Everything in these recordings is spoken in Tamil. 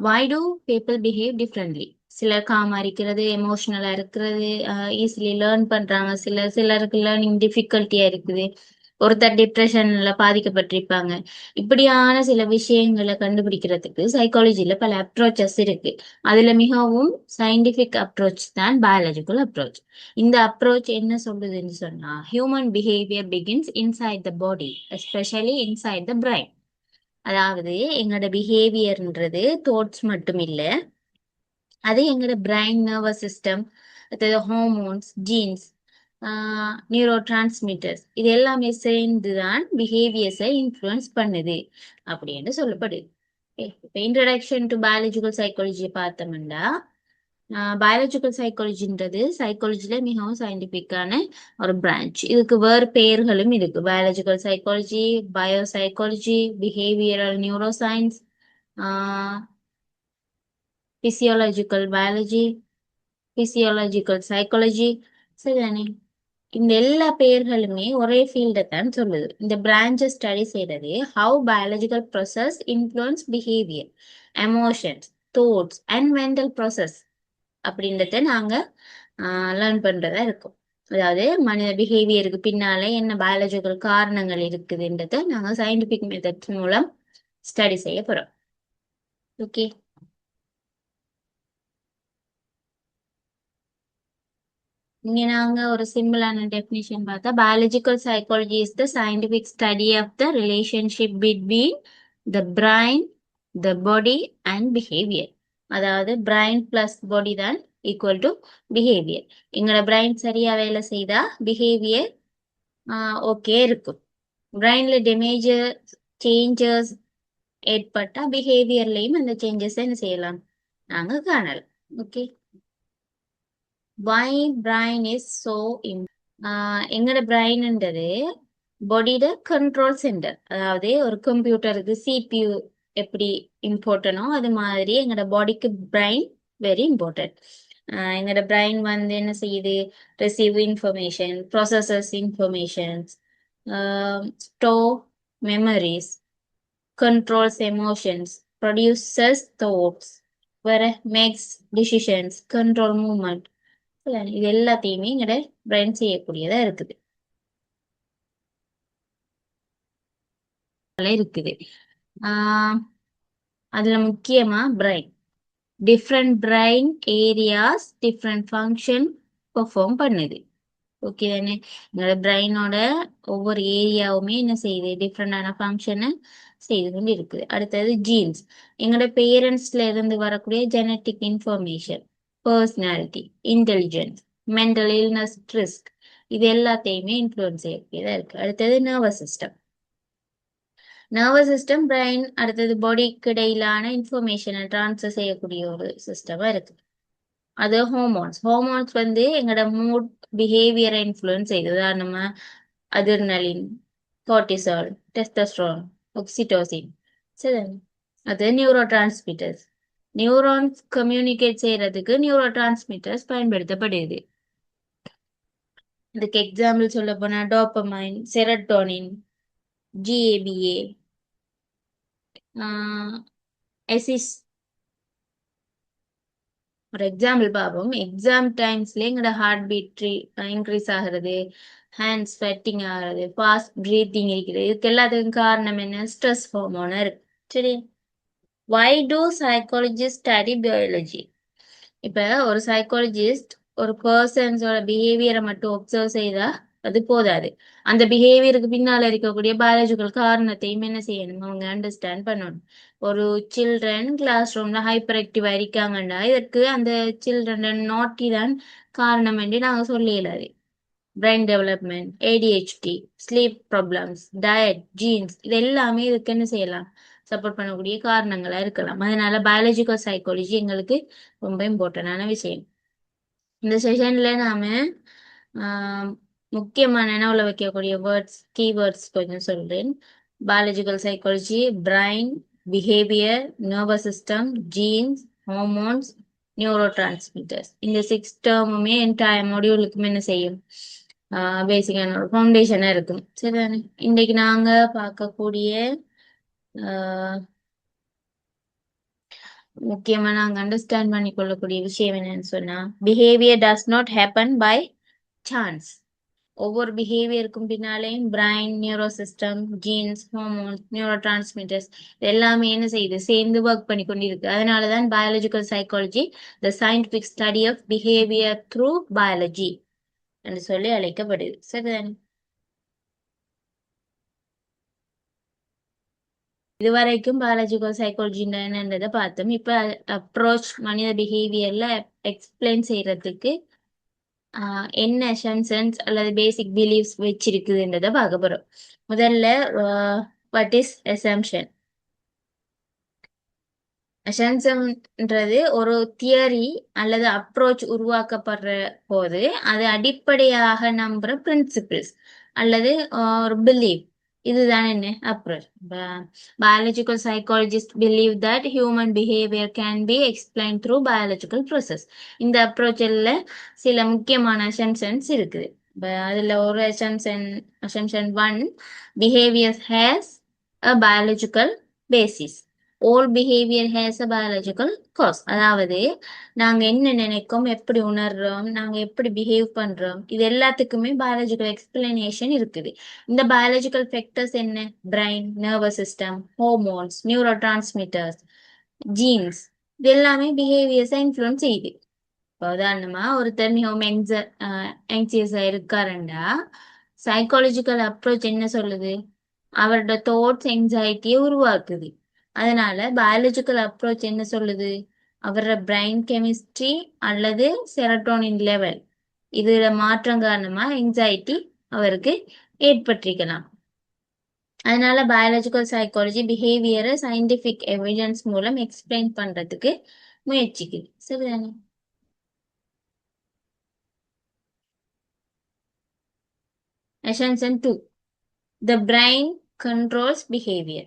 why do people behave differently? சிலர் காமா இருக்கிறது, எமோஷனலா இருக்கிறது, ஈஸிலி லேர்ன் பண்றாங்க. சிலருக்கு லேர்னிங் டிஃபிகல்ட்டியா இருக்குது. ஒருத்தர் டிப்ரெஷன்ல பாதிக்கப்பட்டிருப்பாங்க. இப்படியான சில விஷயங்களை கண்டுபிடிக்கிறதுக்கு சைக்காலஜில பல அப்ரோச்சஸ் இருக்கு. அதுல மிகவும் சயின்டிபிக் அப்ரோச் தான் பயாலஜிக்கல் அப்ரோச். இந்த அப்ரோச் என்ன சொல்லுதுன்னு சொன்னா, human behaviour begins inside the body, especially inside the brain. அதாவது எங்களோட பிஹேவியர்ன்றது தாட்ஸ் மட்டும் இல்ல, அது எங்களோட brain, nervous system, hormones, genes, neurotransmitters, இது எல்லாமே சேர்ந்துதான் பிஹேவியர்ஸை இன்ஃப்ளூயன்ஸ் பண்ணுது அப்படின்னு சொல்லப்படுது. இப்போ இன்ட்ரடக்ஷன் டு பயாலஜிக்கல் சைக்காலஜியை பார்த்தோம்னா, பயாலஜிக்கல் சைக்காலஜின்றது சைக்காலஜில மிகவும் சயின்டிபிக்கான ஒரு பிரான்ச். இதுக்கு வேறு பெயர்களும் இருக்கு. Biological psychology, bio psychology, behavioural neuro science, physiological biology, physiological psychology. சரிதானே? இந்த எல்லா பெயர்களுமே ஒரே ஃபீல்டை தான் சொல்லுது. இந்த பிரான்ச்சை ஸ்டடி செய்யறது how biological process influence behaviour, emotions, thoughts and mental process அப்படின்றத நாங்க லேர்ன் பண்றதா இருக்கும். அதாவது மனித பிஹேவியருக்கு பின்னால என்ன பயாலஜிக்கல் காரணங்கள் இருக்குதுன்றத நாங்க சயின்டிபிக் மெத்தட்ஸ் மூலம் ஸ்டடி செய்ய போறோம். ஓகே, இங்க நாங்க ஒரு சிம்பிளான டெஃபினிஷன் பார்த்தா, biological psychology is the scientific study of the relationship between the brain, the body and behaviour. அதாவது பிரைன் பிளஸ் பாடி தான் ஈக்குவல் டு பிஹேவியர். எங்களோட பிரைன் சரியா வேலை செய்தா பிஹேவியர் ஓகே இருக்கும். பிரைன்ல டேமேஜர் சேஞ்சஸ் ஏற்பட்டா பிஹேவியர்லையும் அந்த சேஞ்சஸ் என்ன செய்யலாம், நாங்க காணலாம். Okay, why brain is so எங்களோட பிரைன்ன்றது பாடியோட கண்ட்ரோல் சென்டர். அதாவது ஒரு கம்ப்யூட்டருக்கு சிபியு எப்படி இம்பார்ட்டனோ அது மாதிரி எங்களோட பாடிக்கு பிரைன் வெரி இம்பார்ட்டன்ட். எங்களோட பிரைன் வந்து என்ன செய்யுது, receive information, processes informations, store memories, controls emotions, produces thoughts, வேற மேக்ஸ் டிசிஷன்ஸ், கண்ட்ரோல் மூவ்மெண்ட். இது எல்லாத்தையுமே எங்களோட பிரைன் செய்யக்கூடியதா இருக்குது. இருக்குது அதுல முக்கியமா brain, different brain areas different function perform பண்ணுது. ஓகே தானே? எங்களோட பிரைனோட ஒவ்வொரு ஏரியாவுமே என்ன செய்யுது, டிஃப்ரெண்டான ஃபங்க்ஷனை செய்து கொண்டு இருக்குது. அடுத்தது ஜீன்ஸ், எங்களோட பேரண்ட்ஸ்ல இருந்து வரக்கூடிய genetic information, personality, intelligence, mental illness risk, இது எல்லாத்தையுமே இன்ஃப்ளூயன்ஸ் செய்யக்கூடியதா இருக்கு. அடுத்தது nervous system. Nervous system brain அடுத்தது பாடிக்கு இடையிலான இன்ஃபர்மேஷனை டிரான்ஸ்ஃபர் செய்யக்கூடிய ஒரு சிஸ்டமா இருக்கு. அது ஹார்மோன்ஸ் வந்து எங்களோட மூட் பிஹேவியரை இன்ஃப்ளூயன்ஸ் செய்யுது. உதாரணமா அதிர்னலின், கார்டிசால், டெஸ்டஸ்ட்ரான், ஆக்சிடோசின். சரி, அது நியூரோ டிரான்ஸ்மிட்டர்ஸ். நியூரான்ஸ் கம்யூனிகேட் செய்யறதுக்கு நியூரோ டிரான்ஸ்மிட்டர்ஸ் பயன்படுத்தப்படுது. இதுக்கு எக்ஸாம்பிள் சொல்ல போனா டோபமைன், செரட்டோனின், ஜிஏபிஏ, எசிஸ். ஒரு எக்ஸாம்பிள் பார்ப்போம். எக்ஸாம் டைம்ஸ்ல எங்களோட ஹார்ட் பீட் இன்க்ரீஸ் ஆகிறது, ஹேண்ட் ஸ்வெட்டிங் ஆகிறது, ஃபாஸ்ட் பிரீத்திங் இருக்குது. இதுக்கு எல்லாத்துக்கும் காரணம் என்ன, ஸ்ட்ரெஸ் ஹார்மோனா இருக்கு. சரி, why do psychologist study biology? இப்ப ஒரு சைக்காலஜிஸ்ட் ஒரு பர்சன்ஸோட பிஹேவியரை மட்டும் ஒப்சர்வ் செய்தா அது போதாது. அந்த பிஹேவியருக்கு பின்னால இருக்கக்கூடிய பயாலஜிக்கல் காரணத்தையும் என்ன செய்யணும், அவங்க அண்டர்ஸ்டாண்ட் பண்ணணும். ஒரு சில்ட்ரன் கிளாஸ் ரூம்ல ஹைப்பர் ஆக்டிவா இருக்காங்கன்னா இதற்கு அந்த சில்ட்ரன் நாட்டி தான் காரணம் என்று நாங்க சொல்லிடலாது. Brain development, ADHD, sleep problems, diet, genes, இது எல்லாமே இதுக்கு என்ன செய்யலாம், சப்போர்ட் பண்ணக்கூடிய காரணங்களா இருக்கலாம். அதனால பயாலஜிக்கல் சைக்காலஜி எங்களுக்கு ரொம்ப இம்பார்ட்டன்டான விஷயம். இந்த செஷன்ல நாம முக்கியமான நினைவுல வைக்கக்கூடிய வேர்ட்ஸ், கீவேர்ட்ஸ் கொஞ்சம் சொல்றேன். Biological psychology, brain, behaviour, nervous system, genes, hormones, neuro transmitters. இந்த 6 டேர்முமே என்டையர் மாடியூலுக்கும் என்ன செய்யும், பேசிக்கான ஒரு ஃபவுண்டேஷனா இருக்கும். சரிதானே? இன்னைக்கு நாங்க பார்க்கக்கூடிய முக்கியமா நாங்க அண்டர்ஸ்டாண்ட் பண்ணி கொள்ளக்கூடிய விஷயம் என்னன்னு சொன்னா, behaviour does not happen by chance. ஒவ்வொரு பிஹேவியருக்கும் பின்னாலேயும் brain, neuro system, genes, hormones, neuro transmitters எல்லாமே என்ன செய்யுது, சேர்ந்து ஒர்க் பண்ணி கொண்டிருக்கு. அதனாலதான் biological psychology the scientific study of behaviour through biology என்று சொல்லி அழைக்கப்படுது. சரிதானே? இதுவரைக்கும் பயாலஜிக்கல் சைக்காலஜி என்னன்றதை பார்த்தோம். இப்ப அப்ரோச் மனித பிஹேவியர்ல எக்ஸ்பிளைன் செய்யறதுக்கு என்ன அசம்ஷன்ஸ் அல்லது பேசிக் பிலீஃப்ஸ் வச்சிருக்குதுன்றதை பார்க்க போறோம். முதல்ல வாட் இஸ் அசம்ஷன்? அசம்ஷன்ன்றது ஒரு தியரி அல்லது அப்ரோச் உருவாக்கப்படுற போது அது அடிப்படையாக நம்புற பிரின்சிபிள்ஸ் அல்லது ஒரு பிலீவ். இதுதான் என்ன approach. Biological psychologist believe that human behaviour can be explain through biological process. இந்த அப்ரோச்சில் சில முக்கியமான அசம்ஷன்ஸ் இருக்குது. அதுல ஒரு assumption 1, behaviour has a biological basis. all behavior has a biological cause. அதாவது நாங்க என்ன நினைக்கோம், எப்படி உணர்றோம், நாங்க எப்படி பிஹேவ் பண்றோம், இது எல்லாத்துக்குமே பயாலஜிக்கல் எக்ஸ்பிளனேஷன் இருக்குது. இந்த பயாலஜிக்கல் ஃபேக்டர்ஸ் என்ன? Brain, nervous system, hormones, neuro transmitters, genes, இது எல்லாமே பிஹேவியர்ஸை இன்ஃப்ளூயன்ஸ் செய்யுது. உதாரணமா ஒருத்தர் மிகவும் ஆங்ஸியஸா இருக்காருண்டா சைக்காலஜிக்கல் அப்ரோச் என்ன சொல்லுது? அவரோட தாட்ஸ் என்சைட்டியை உருவாக்குது. அதனால பயாலஜிக்கல் அப்ரோச் என்ன சொல்லுது? அவரோட பிரைன் கெமிஸ்ட்ரி அல்லது செரட்டோனின் லெவல் இதுல மாற்றம் காரணமா என்சைட்டி அவருக்கு ஏற்பட்டிருக்கலாம். அதனால பயாலஜிக்கல் சைக்காலஜி பிஹேவியரை சயின்டிபிக் எவிடன்ஸ் மூலம் எக்ஸ்பிளைன் பண்றதுக்கு முயற்சிக்குது. சரிதானே? Assumption 2, the brain controls behavior.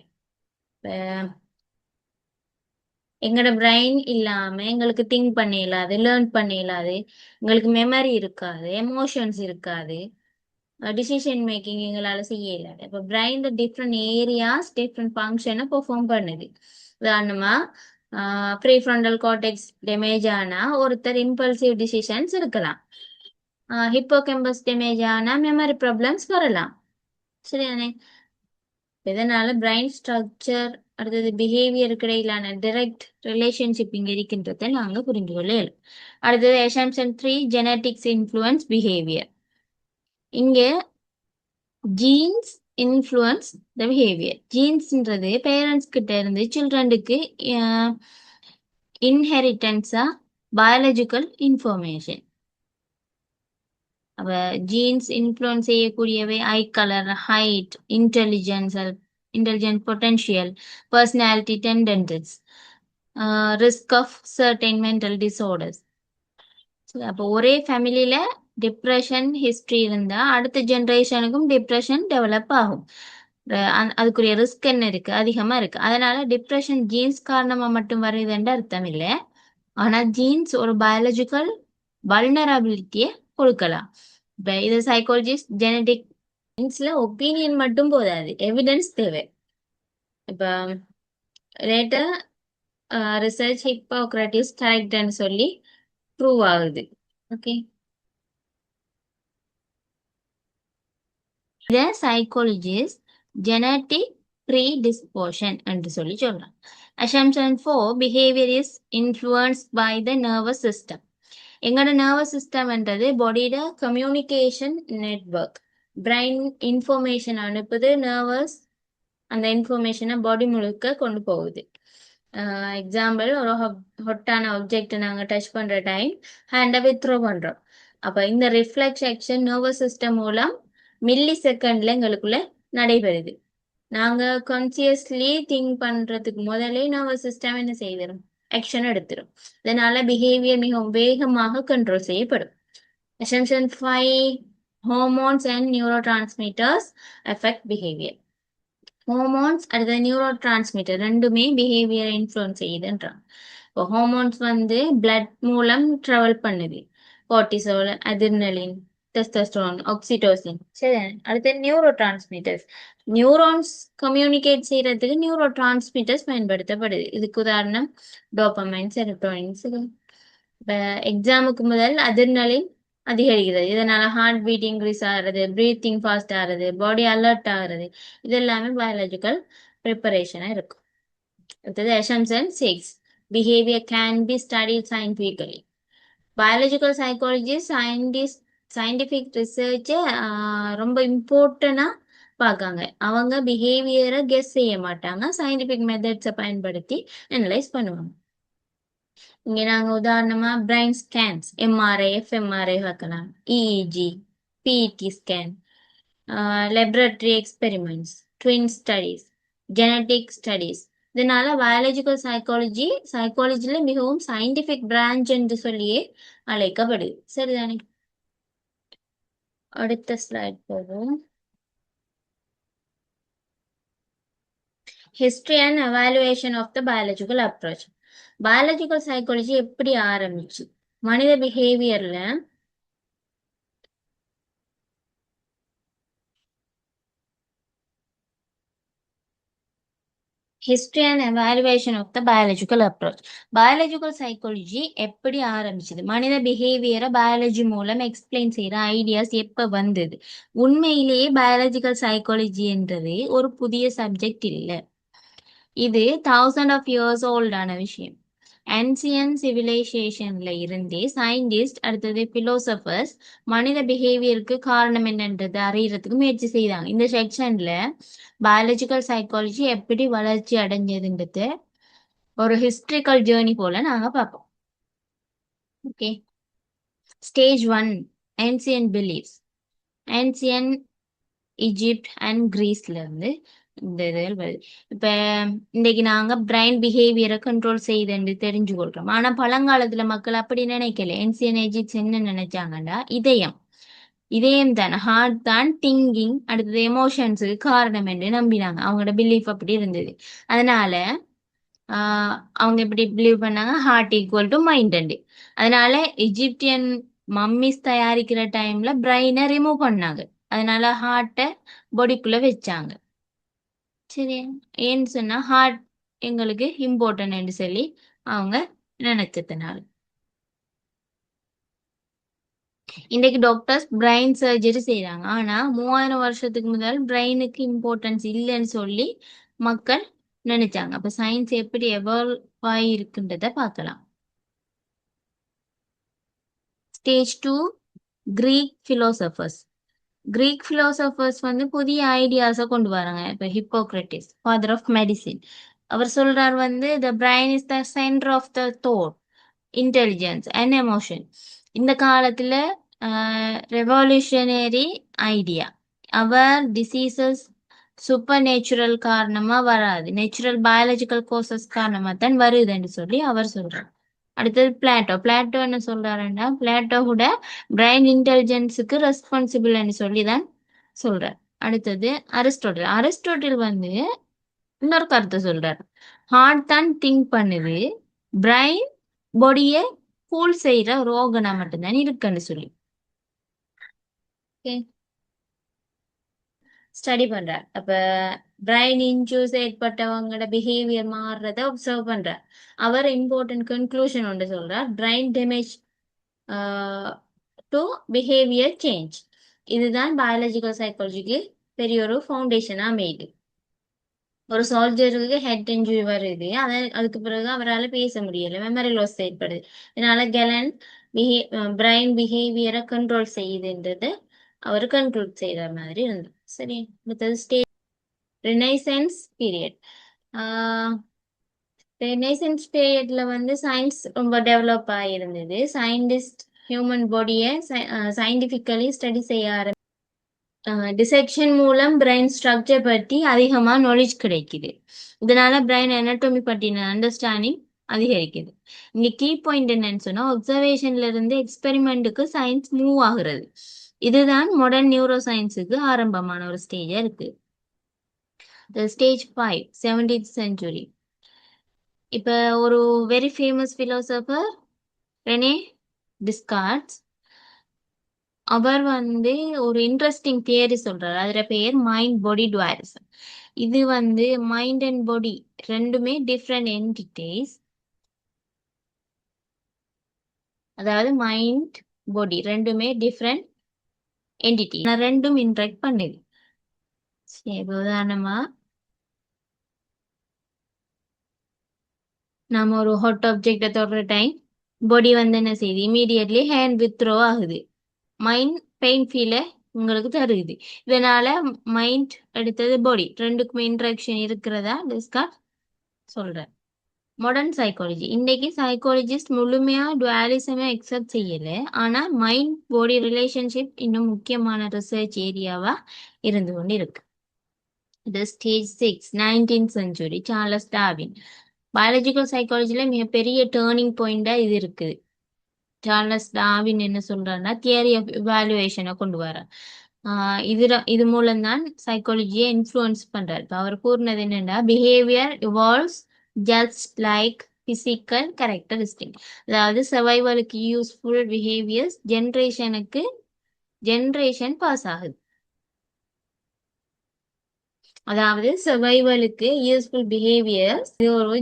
எங்களோட பிரைன் இல்லாம எங்களுக்கு திங்க் பண்ண இயலாது, லேர்ன் பண்ண இயலாது, எங்களுக்கு மெமரி இருக்காது, எமோஷன்ஸ் இருக்காது, டிசிஷன் மேக்கிங் எங்களால செய்ய இயலாது. இப்போ பிரைன் டிஃப்ரெண்ட் ஏரியாஸ் டிஃப்ரெண்ட் ஃபங்க்ஷனை பெர்ஃபார்ம் பண்ணுது. உதாரணமா ப்ரீஃப்ரண்டல் கார்டெக்ஸ் டேமேஜ் ஆனா ஒருத்தர் இம்பல்சிவ் டிசிஷன்ஸ் இருக்கலாம். ஹிப்போகேம்பஸ் டேமேஜ் ஆனா மெமரி ப்ராப்ளம்ஸ் வரலாம். சரியானே? இதனால பிரைன் ஸ்ட்ரக்சர் அடுத்தது பிஹேவியருக்கு இடையிலான டைரக்ட் ரிலேஷன்ஷிப் இங்க இருக்கின்றதை நாங்க புரிந்து கொள்ள இயலும். அடுத்தது assumption 3, ஜெனட்டிக்ஸ் இன்ஃப்ளூயன்ஸ் பிஹேவியர். இங்க ஜீன்ஸ் இன்ஃப்ளூயன்ஸ் த பிஹேவியர். ஜீன்ஸ்ன்றது பேரண்ட்ஸ் கிட்ட இருந்து சில்ட்ரனுக்கு இன்ஹெரிட்டன்ஸா பயாலஜிக்கல் இன்ஃபர்மேஷன். அப்ப ஜீன்ஸ் இன்ஃப்ளூயன்ஸ் செய்யக்கூடியவை eye colour, height, intelligent potential, personality tendencies, risk of certain mental disorders. அப்போ ஒரே ஃபேமிலியில டிப்ரெஷன் ஹிஸ்டரி இருந்தா அடுத்த ஜென்ரேஷனுக்கும் டிப்ரெஷன் டெவலப் ஆகும். அதுக்குரிய ரிஸ்க் என்ன இருக்கு? அதிகமா இருக்கு. அதனால டிப்ரெஷன் ஜீன்ஸ் காரணமா மட்டும் வருதுன்ற அர்த்தம் இல்லை. ஆனா ஜீன்ஸ் ஒரு பயாலஜிக்கல் வல்னரபிலிட்டியை கொடுக்கலாம். இப்ப இது சைக்காலஜிஸ்ட் ஜெனடிக்ஸ்ல ஒப்பீனியன் மட்டும் போதாது, எவிடன்ஸ் தேவை. இப்ப லேட்டர் ரிசர்ச் ஹிப்போக்ரட்டிஸ் கரெக்ட்னு சொல்லி ப்ரூவ் ஆகுது. ஓகே, இத சைக்காலஜிஸ்ட் ஜெனட்டிக் ப்ரீடிஸ்போஷன் என்று சொல்லி சொல்றாங்க. Assumption 4, behaviour is influenced by the nervous system. எங்களோட நர்வஸ் சிஸ்டம்ன்றது பாடியோட கம்யூனிகேஷன் நெட்வொர்க். பிரைன் இன்ஃபர்மேஷன் அனுப்புது, நர்வஸ் அந்த இன்ஃபர்மேஷனை பாடி முழுக்க கொண்டு போகுது. எக்ஸாம்பிள், ஒரு ஹொட்டான ஆப்ஜெக்ட் நாங்கள் டச் பண்ற டைம் ஹேண்டை வித்ரோ பண்றோம். அப்போ இந்த ரிஃப்ளெக்ஸ் ஆக்ஷன் நர்வஸ் சிஸ்டம் மூலம் மில்லி செகண்ட்ல எங்களுக்குள்ள நடைபெறுது. நாங்க கான்சியஸ்லி திங்க் பண்றதுக்கு முதலே நர்வஸ் சிஸ்டம் என்ன செய்திடும்? ஆக்ஷன் எடுத்துரும். இதனால பிஹேவியர் மிகவும் வேகமாக கண்ட்ரோல் செய்யப்படும். Assumption 5, hormones and neurotransmitters affect behavior. Hormones அடுத்த நியூரோ டிரான்ஸ்மிட்டர் ரெண்டுமே பிஹேவியரை இன்ஃப்ளூயன்ஸ் செய்யுதுன்றான். இப்போ ஹோமோன்ஸ் பிளட் மூலம் ட்ராவல் பண்ணுது. Cortisol, adrenaline, testosterone, oxytocin. சரி, அடுத்து நியூரோ டிரான்ஸ்மிட்டர்ஸ். நியூரான்ஸ் கம்யூனிகேட் செய்யறதுக்கு நியூரோ டிரான்ஸ்மிட்டர்ஸ் பயன்படுத்தப்படுது. இதுக்கு உதாரணம் டோபமைன், செரோட்டோனின்ஸ். இப்போ எக்ஸாமுக்கு முதல் அதிர்நலின் அதிகரிக்கிறது. இதனால ஹார்ட் பீட் இன்க்ரீஸ் ஆகிறது, பிரீத்திங் ஃபாஸ்ட் ஆகிறது, பாடி அலர்ட் ஆகிறது. இது எல்லாமே பயாலஜிக்கல் ப்ரிப்பரேஷனாக இருக்கும். அடுத்தது assumption 6. Behavior can be studied scientifically. Biological psychology scientific ரிசர்ச்சை ரொம்ப இம்பார்ட்டண்டா பார்க்காங்க. அவங்க பிஹேவியரை கெஸ் செய்ய மாட்டாங்க, சயின்டிஃபிக் மெத்தட்ஸை பயன்படுத்தி அனலைஸ் பண்ணுவாங்க. இங்க நாங்க உதாரணமா பிரைன் ஸ்கேன்ஸ், எம்ஆர்ஐ, எஃப்எம்ஆர்ஐ பார்க்கலாம், EEG, PET scan, laboratory experiments, twin studies, genetic studies. இதனால பயாலஜிக்கல் சைக்காலஜில மிகவும் சயின்டிபிக் பிரான்ச் என்று சொல்லியே அழைக்கப்படுது. சரிதானே? அடுத்த ஸ்லைட் போகும். History and evaluation of the biological approach. Biological psychology எப்படி ஆரம்பிச்சு? மனித பிஹேவியர்ல history and evaluation of the biological approach. Biological psychology எப்படி ஆரம்பிச்சது? மனித பிஹேவியரை பயாலஜி மூலம் எக்ஸ்பிளைன் செய்யற ஐடியாஸ் எப்ப வந்தது? உண்மையிலேயே பயாலஜிக்கல் சைக்காலஜி என்றது ஒரு புதிய சப்ஜெக்ட் இல்லை. இது 1000 ஆஃப் இயர்ஸ் ஓல்டான விஷயம். ஆன்சியன் சிவிலைசேஷன்ல இருந்தே சயின்டிஸ்ட், அடுத்தது பிலோசபர்ஸ் மனித பிஹேவியருக்கு காரணம் என்னன்றது அறியறதுக்கு முயற்சி செய்தாங்க. இந்த செக்ஷன்ல பயாலஜிக்கல் சைக்காலஜி எப்படி வளர்ச்சி அடைஞ்சதுன்றது ஒரு ஹிஸ்டரிக்கல் ஜேர்னி போல நாங்க பார்ப்போம். Okay. Stage 1, ancient beliefs. Ancient Egypt and கிரீஸ்ல இருந்து இந்த இதில் வருது. இப்ப இன்னைக்கு நாங்க பிரைன் பிஹேவியரை கண்ட்ரோல் செய்யுதுன்னு தெரிஞ்சு கொள்றோம். ஆனா பழங்காலத்துல மக்கள் அப்படி நினைக்கல. ஏன்சியன் எஜிப்ட்ஸ் என்ன நினைச்சாங்கடா, இதயம் தான், ஹார்ட் தான் திங்கிங், அடுத்தது எமோஷன்ஸுக்கு காரணம் என்று நம்பினாங்க. அவங்களோட பிலீஃப் அப்படி இருந்தது. அதனால அவங்க எப்படி பிலீவ் பண்ணாங்க, heart equal to mind and. அதனால எஜிப்டியன் மம்மிஸ் தயாரிக்கிற டைம்ல பிரைனை ரிமூவ் பண்ணாங்க. அதனால ஹார்ட்டை பாடிக்குள்ள வச்சாங்க. சரி, ஏன்னு சொன்னா ஹார்ட் எங்களுக்கு இம்பார்ட்டன்ட் சொல்லி அவங்க நினைச்சதுனால. இன்றைக்கு டாக்டர்ஸ் பிரைன் சர்ஜரி செய்யறாங்க. ஆனா 3000 வருஷத்துக்கு முதல் பிரெயினுக்கு இம்பார்ட்டன்ஸ் இல்லைன்னு சொல்லி மக்கள் நினைச்சாங்க. அப்ப சயின்ஸ் எப்படி எவால்வ் ஆகி இருக்குன்றத பார்க்கலாம். Stage 2, Greek philosophers. Greek philosophers வந்து புதிய ஐடியாஸை கொண்டு வராங்க. இப்போ ஹிப்போக்ரட்டிஸ், ஃபாதர் ஆஃப் மெடிசின், அவர் சொல்றார் வந்து the brain is the centre of the thought, intelligence and emotion. இந்த காலத்துல ரெவல்யூஷனரி ஐடியா. அவர் டிசீசஸ் சூப்பர் நேச்சுரல் காரணமா வராது, நேச்சுரல் பயாலஜிக்கல் கோர்சஸ் காரணமா தான் வருதுன்னு சொல்லி அவர் சொல்றார். அடுத்தது பிளாட்டோ என்ன சொல்றாருன்னா, பிளாட்டோவோட பிரைன் இன்டெலிஜென்ஸுக்கு ரெஸ்பான்சிபிள்னு சொல்லி தான் சொல்றார். அடுத்தது அரிஸ்டோட்டில் வந்து இன்னொரு கருத்தை சொல்றார். ஹார்ட் தான் திங்க் பண்ணுது, பிரைன் பாடியை கூல் செய்யற ஒரு ஓகனா மட்டும்தான் இருக்குன்னு சொல்லி ஸ்டடி பண்றார். அப்ப பிரைன் இன்ஜூஸ் ஏற்பட்டவங்களோட பிஹேவியர் மாறுறத ஒப்சர்வ் பண்றார். அவர் இம்பார்ட்டன்ட் கன்க்ளூஷன் ஒன்று சொல்றார், brain damage to behaviour change. இதுதான் பயாலஜிக்கல் சைக்காலஜிக்கு பெரிய ஒரு ஃபவுண்டேஷனா அமையுது. ஒரு சோல்ஜருக்கு ஹெட் இன்ஜுரி வருது, அதுக்கு பிறகு அவரால் பேச முடியல, மெமரி லாஸ் ஏற்படுது. இதனால கெலன் பிரைன் பிஹேவியரை கண்ட்ரோல் செய்யுதுன்றது அவர் கண்ட்ரோல் செய்யற மாதிரி இருந்தது. சரி, அடுத்தது ஸ்டேஜ் ரெனைசன்ஸ் பீரியட். ரெனைசன்ஸ் பீரியட்ல வந்து சயின்ஸ் ரொம்ப டெவலப் ஆகியிருந்தது. சயின்டிஸ்ட் ஹியூமன் பாடியை சயின்டிஃபிக்கலி ஸ்டடி செய்ய டிசெக்ஷன் மூலம் பிரைன் ஸ்ட்ரக்சர் பற்றி அதிகமாக நாலேஜ் கிடைக்குது. இதனால பிரைன் anatomy பற்றின அண்டர்ஸ்டாண்டிங் அதிகரிக்குது. இங்க கீ பாயிண்ட் என்னன்னு சொன்னா, ஒப்சர்வேஷன்ல இருந்து எக்ஸ்பெரிமெண்ட்டுக்கு சயின்ஸ் மூவ் ஆகுறது. இதுதான் மாடர்ன் நியூரோ சயின்ஸுக்கு ஆரம்பமான ஒரு ஸ்டேஜா இருக்கு. Stage 5, 17th century. இப்ப ஒரு வெரி ஃபேமஸ் பிலோசபர் ரெனே டிஸ்கார்ட்ஸ் அவர் வந்து ஒரு இன்ட்ரெஸ்டிங் தியரி சொல்றாரு. அதுல பேர் மைண்ட் பாடி டுவாலிசம். இது வந்து மைண்ட் அண்ட் பாடி ரெண்டுமே டிஃப்ரெண்ட் என்டிட்டிஸ். அதாவது மைண்ட் பாடி ரெண்டுமே டிஃப்ரெண்ட் என்டிட்டி, ரெண்டும் இன்ட்ராக்ட் பண்ணுது. சரி, உதாரணமா நாம ஒரு ஹாட் ஆப்ஜெக்ட தொடுற டைம் பாடி வந்து என்ன செய்யுது, இமீடியட்லி ஹேண்ட் வித்ட்ரோ ஆகுது. மைண்ட் பெயின் ஃபீலை உங்களுக்கு தருது. இதனால மைண்ட் அடுத்தது பாடி ரெண்டுக்குமே இன்ட்ராக்ஷன் இருக்கிறதா டிஸ்கஸ் சொல்றேன். மாடர்ன் சைக்காலஜி, இன்னைக்கு சைக்காலஜிஸ்ட் முழுமையா டுவாலிசமே அக்செப்ட் செய்யல. ஆனா மைண்ட் பாடி ரிலேஷன்ஷிப் இன்னும் முக்கியமான ரிசர்ச் ஏரியாவா இருந்து கொண்டு இருக்கு. இது stage 6, 19th century Charles Darwin. Biological சைக்காலஜில மிகப்பெரிய டேர்னிங் பாயிண்டா இது இருக்குது. சார்லஸ் டார்வின் என்ன சொல்றாருன்னா தியரி ஆஃப் இவாலுவேஷனை கொண்டு வர இது மூலம்தான் சைக்காலஜியை இன்ஃப்ளூயன்ஸ் பண்றாரு. இப்ப அவர் கூறினது என்னன்னா, behaviour evolves just like physical characteristic. அதாவது சர்வைவலுக்கு யூஸ்ஃபுல் பிஹேவியர்ஸ் ஜென்ரேஷன் பாஸ் ஆகுது. அதாவது சர்வைவலுக்கு யூஸ்ஃபுல் பிஹேவியர்ஸ், ஒரு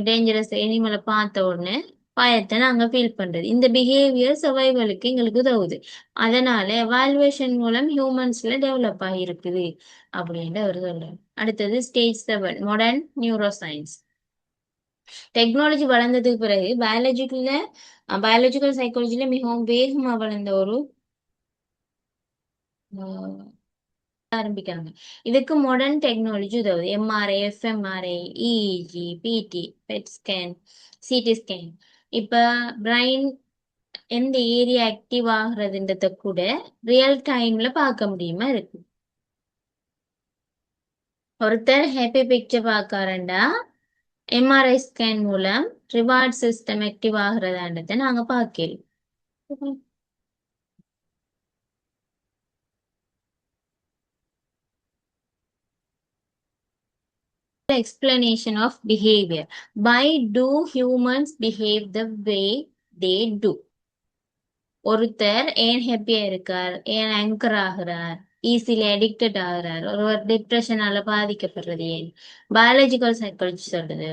டேஞ்சரஸ் எனிமலை பார்த்த உடனே பயத்தை நாங்க ஃபீல் பண்றது, இந்த பிஹேவியர் சர்வைவலுக்கு எங்களுக்கு உதவுது. அதனால எவாலுவேஷன் மூலம் ஹியூமன்ஸ்ல டெவலப் ஆகிருக்குது அப்படின்னு அவர் சொல்றாரு. அடுத்தது stage 7, modern neuro science. Technology வளர்ந்ததுக்கு பிறகு பயாலஜிக்கல் சைக்காலஜில மிகவும் வேகமா வளர்ந்த ஒரு ஆரம்பிக்கிறாங்க. இதுக்கு மாடர்ன் டெக்னாலஜி உதவுது. எம்ஆர்ஐ, எஃப்எம்ஆர்ஐ, இஇஜி, பிடி, பெட் ஸ்கேன், சிடி ஸ்கேன். இப்ப பிரைன் எந்த ஏரியா ஆக்டிவ் ஆகுறதுன்றத கூட ரியல் டைம்ல பார்க்க முடியுமா இருக்கு. ஒருத்தர் ஹாப்பி பிக்சர் பார்க்காரண்டா எம்ஆர்ஐ ஸ்கேன் மூலம் ரிவார்ட் சிஸ்டம் ஆக்டிவ் ஆகுறதான்றதை நாங்க பார்க்கலாம். Explanation of behavior. Why do humans behave the way they do? ஒருத்தர் ஏன் ஹாப்பியா இருக்கார், ஏன் ஆங்கர் ஆகிறார், ஈஸிலி அடிக்டட் ஆகிறார், ஒருவர் டிப்ரெஷனால பாதிக்கப்படுறது ஏன்? பயாலஜிக்கல் சைக்காலஜி சொல்றது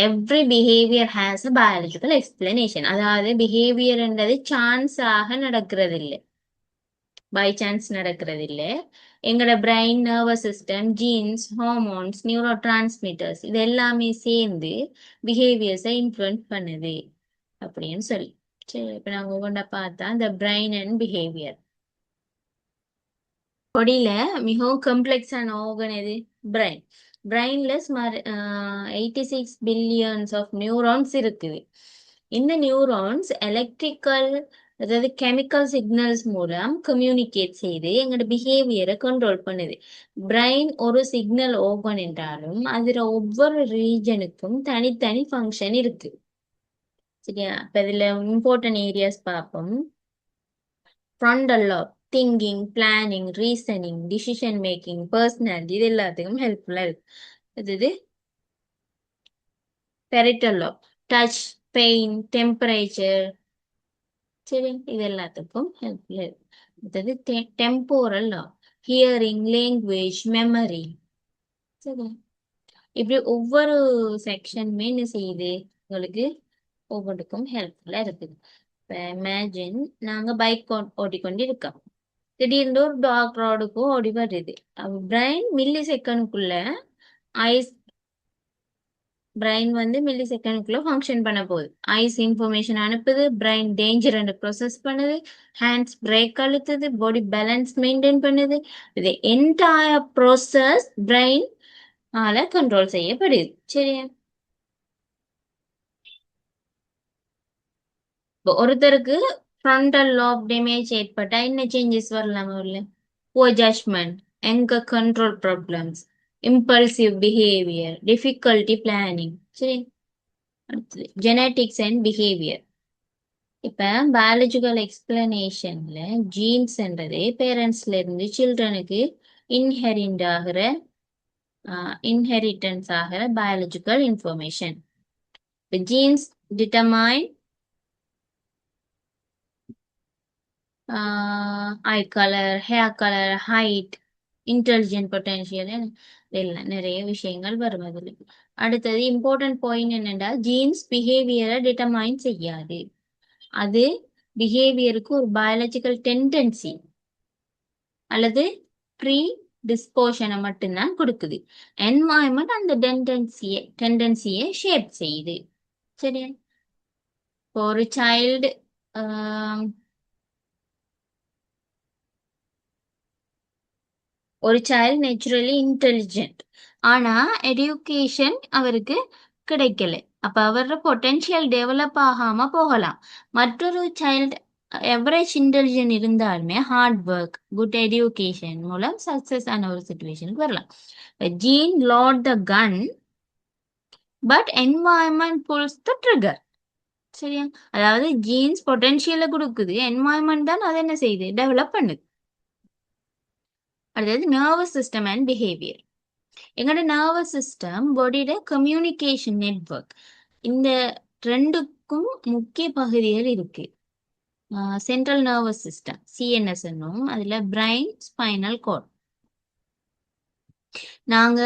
every behaviour has a biological explanation. அதாவது பிஹேவியர்ன்றது சான்ஸ் ஆக நடக்கிறது இல்லை, பை சான்ஸ் நடக்கிறது இல்லை. எங்களோட brain, nervous system, genes, hormones, neuro transmitters இது எல்லாமே சேர்ந்து பிஹேவியர்ஸை இன்ஃப்ளூயன்ஸ் பண்ணுது அப்படின்னு சொல்லி. சரி, இப்ப நாங்க ஒவ்வொன்றா பார்த்தா இந்த பிரெயின் அண்ட் பிஹேவியர். பொடியில மிகவும் காம்ப்ளெக்ஸான ஆர்கன் எது? பிரெயின். பிரெயின்ல சுமார் 86 பில்லியன்ஸ் ஆஃப் நியூரான்ஸ் இருக்குது. இந்த நியூரான்ஸ் எலக்ட்ரிக்கல், அதாவது கெமிக்கல் சிக்னல்ஸ் மூலம் கம்யூனிகேட் செய்து எங்களோட பிஹேவியரை கண்ட்ரோல் பண்ணுது. பிரெயின் ஒரு சிக்னல் ஆர்கன் என்றாலும் அதுல ஒவ்வொரு ரீஜனுக்கும் தனித்தனி ஃபங்க்ஷன் இருக்கு. சரியா? இப்ப இதுல இம்பார்ட்டன்ட் ஏரியாஸ் பார்ப்போம். Frontal lobe thinking, planning, reasoning, decision making, personality இது எல்லாத்துக்கும் ஹெல்ப்ஃபுல்லா இருக்கு. அது parietal lobe touch, pain, temperature, சரி இது எல்லாத்துக்கும் ஹெல்ப்ஃபுல்லா இருக்கு. அடுத்தது temporal lobe hearing, language, memory. சரி, இப்படி ஒவ்வொரு செக்ஷனுமே என்ன செய்யுது, உங்களுக்கு ஒவ்வொன்றுக்கும் ஹெல்ப்ஃபுல்லா இருக்குது. இப்ப இமேஜின் நாங்க பைக் ஓட்டிக்கொண்டு இருக்கோம், திடீர்னு ஒரு டாக் ரோடுக்கு ஓடி வருது. பிரெயின் மில்லி செகண்டுக்குள்ள ஐஸ் பிரெயின் வந்து மில்லி செகண்டுக்குள்ள ஃபங்க்ஷன் பண்ண போகுது. ஐஸ் இன்ஃபர்மேஷன் அனுப்புது, பிரெயின் டேஞ்சர் ப்ரொசஸ் பண்ணுது, ஹேண்ட்ஸ் பிரேக் அழுத்துது, பாடி பேலன்ஸ் மெயின்டைன் பண்ணுது. இது என்டையர் ப்ரோசஸ் பிரெயின் ஆல கண்ட்ரோல் செய்யப்படுது. சரியா? இப்போ ஒருத்தருக்கு ஃப்ரண்டல் லாப் டேமேஜ் ஏற்பட்டா என்ன சேஞ்சஸ் வரலாம்? அவர்ல poor judgment, anger control problems, impulsive behavior, difficulty planning. சரி, அடுத்தது ஜெனட்டிக்ஸ் அண்ட் பிஹேவியர். இப்ப பயாலஜிக்கல் எக்ஸ்பிளனேஷன்ல ஜீன்ஸ்ன்றது பேரண்ட்ஸ்ல இருந்து சில்ட்ரனுக்கு இன்ஹெரிண்ட் ஆகிற இன்ஹெரிட்டன்ஸ் ஆகிற biological information. Genes determine eye colour, hair colour, height, intelligent potential, இதெல்லாம் நிறைய விஷயங்கள் வரும் அதுல. அடுத்தது இம்பார்ட்டன்ட் பாயிண்ட் என்னன்னா, ஜீன்ஸ் பிஹேவியரை டிட்டர்மைன் செய்யாது. அது பிஹேவியருக்கு ஒரு பயாலஜிக்கல் டெண்டன்சி அல்லது ப்ரீ டிஸ்போஷனை மட்டும்தான் கொடுக்குது. என்வாயன்மெண்ட் அந்த டெண்டன்சியை ஷேப் செய்யுது. சரியா? இப்போ ஒரு சைல்டு நேச்சுரலி இன்டெலிஜென்ட், ஆனா எஜுகேஷன் அவருக்கு கிடைக்கல. அப்ப அவரோட பொட்டென்ஷியல் டெவலப் ஆகாம போகலாம். மற்றொரு சைல்டு எவரேஜ் இன்டெலிஜென்ட் இருந்தாலுமே ஹார்ட் ஒர்க், குட் எஜுகேஷன் மூலம் சக்சஸ் ஆன ஒரு சுச்சுவேஷனுக்கு வரலாம். Gene load the gun, but environment pulls the trigger. சரியா? அதாவது ஜீன்ஸ் பொட்டென்ஷியலை கொடுக்குது, என்வாயன்மெண்ட் தான் அதை என்ன செய்யுது, டெவலப் பண்ணுது. அடுத்தது நர்வஸ் சிஸ்டம் அண்ட் பிஹேவியர். எங்களோட நர்வஸ் சிஸ்டம் பாடியோட கம்யூனிகேஷன் நெட்வொர்க். இந்த ரெண்டுக்கும் முக்கிய பகுதிகள் இருக்கு. சென்ட்ரல் நர்வஸ் சிஸ்டம் சிஎன்எஸ் என்னும், அதுல பிரைன், ஸ்பைனல் கார்ட். நாங்க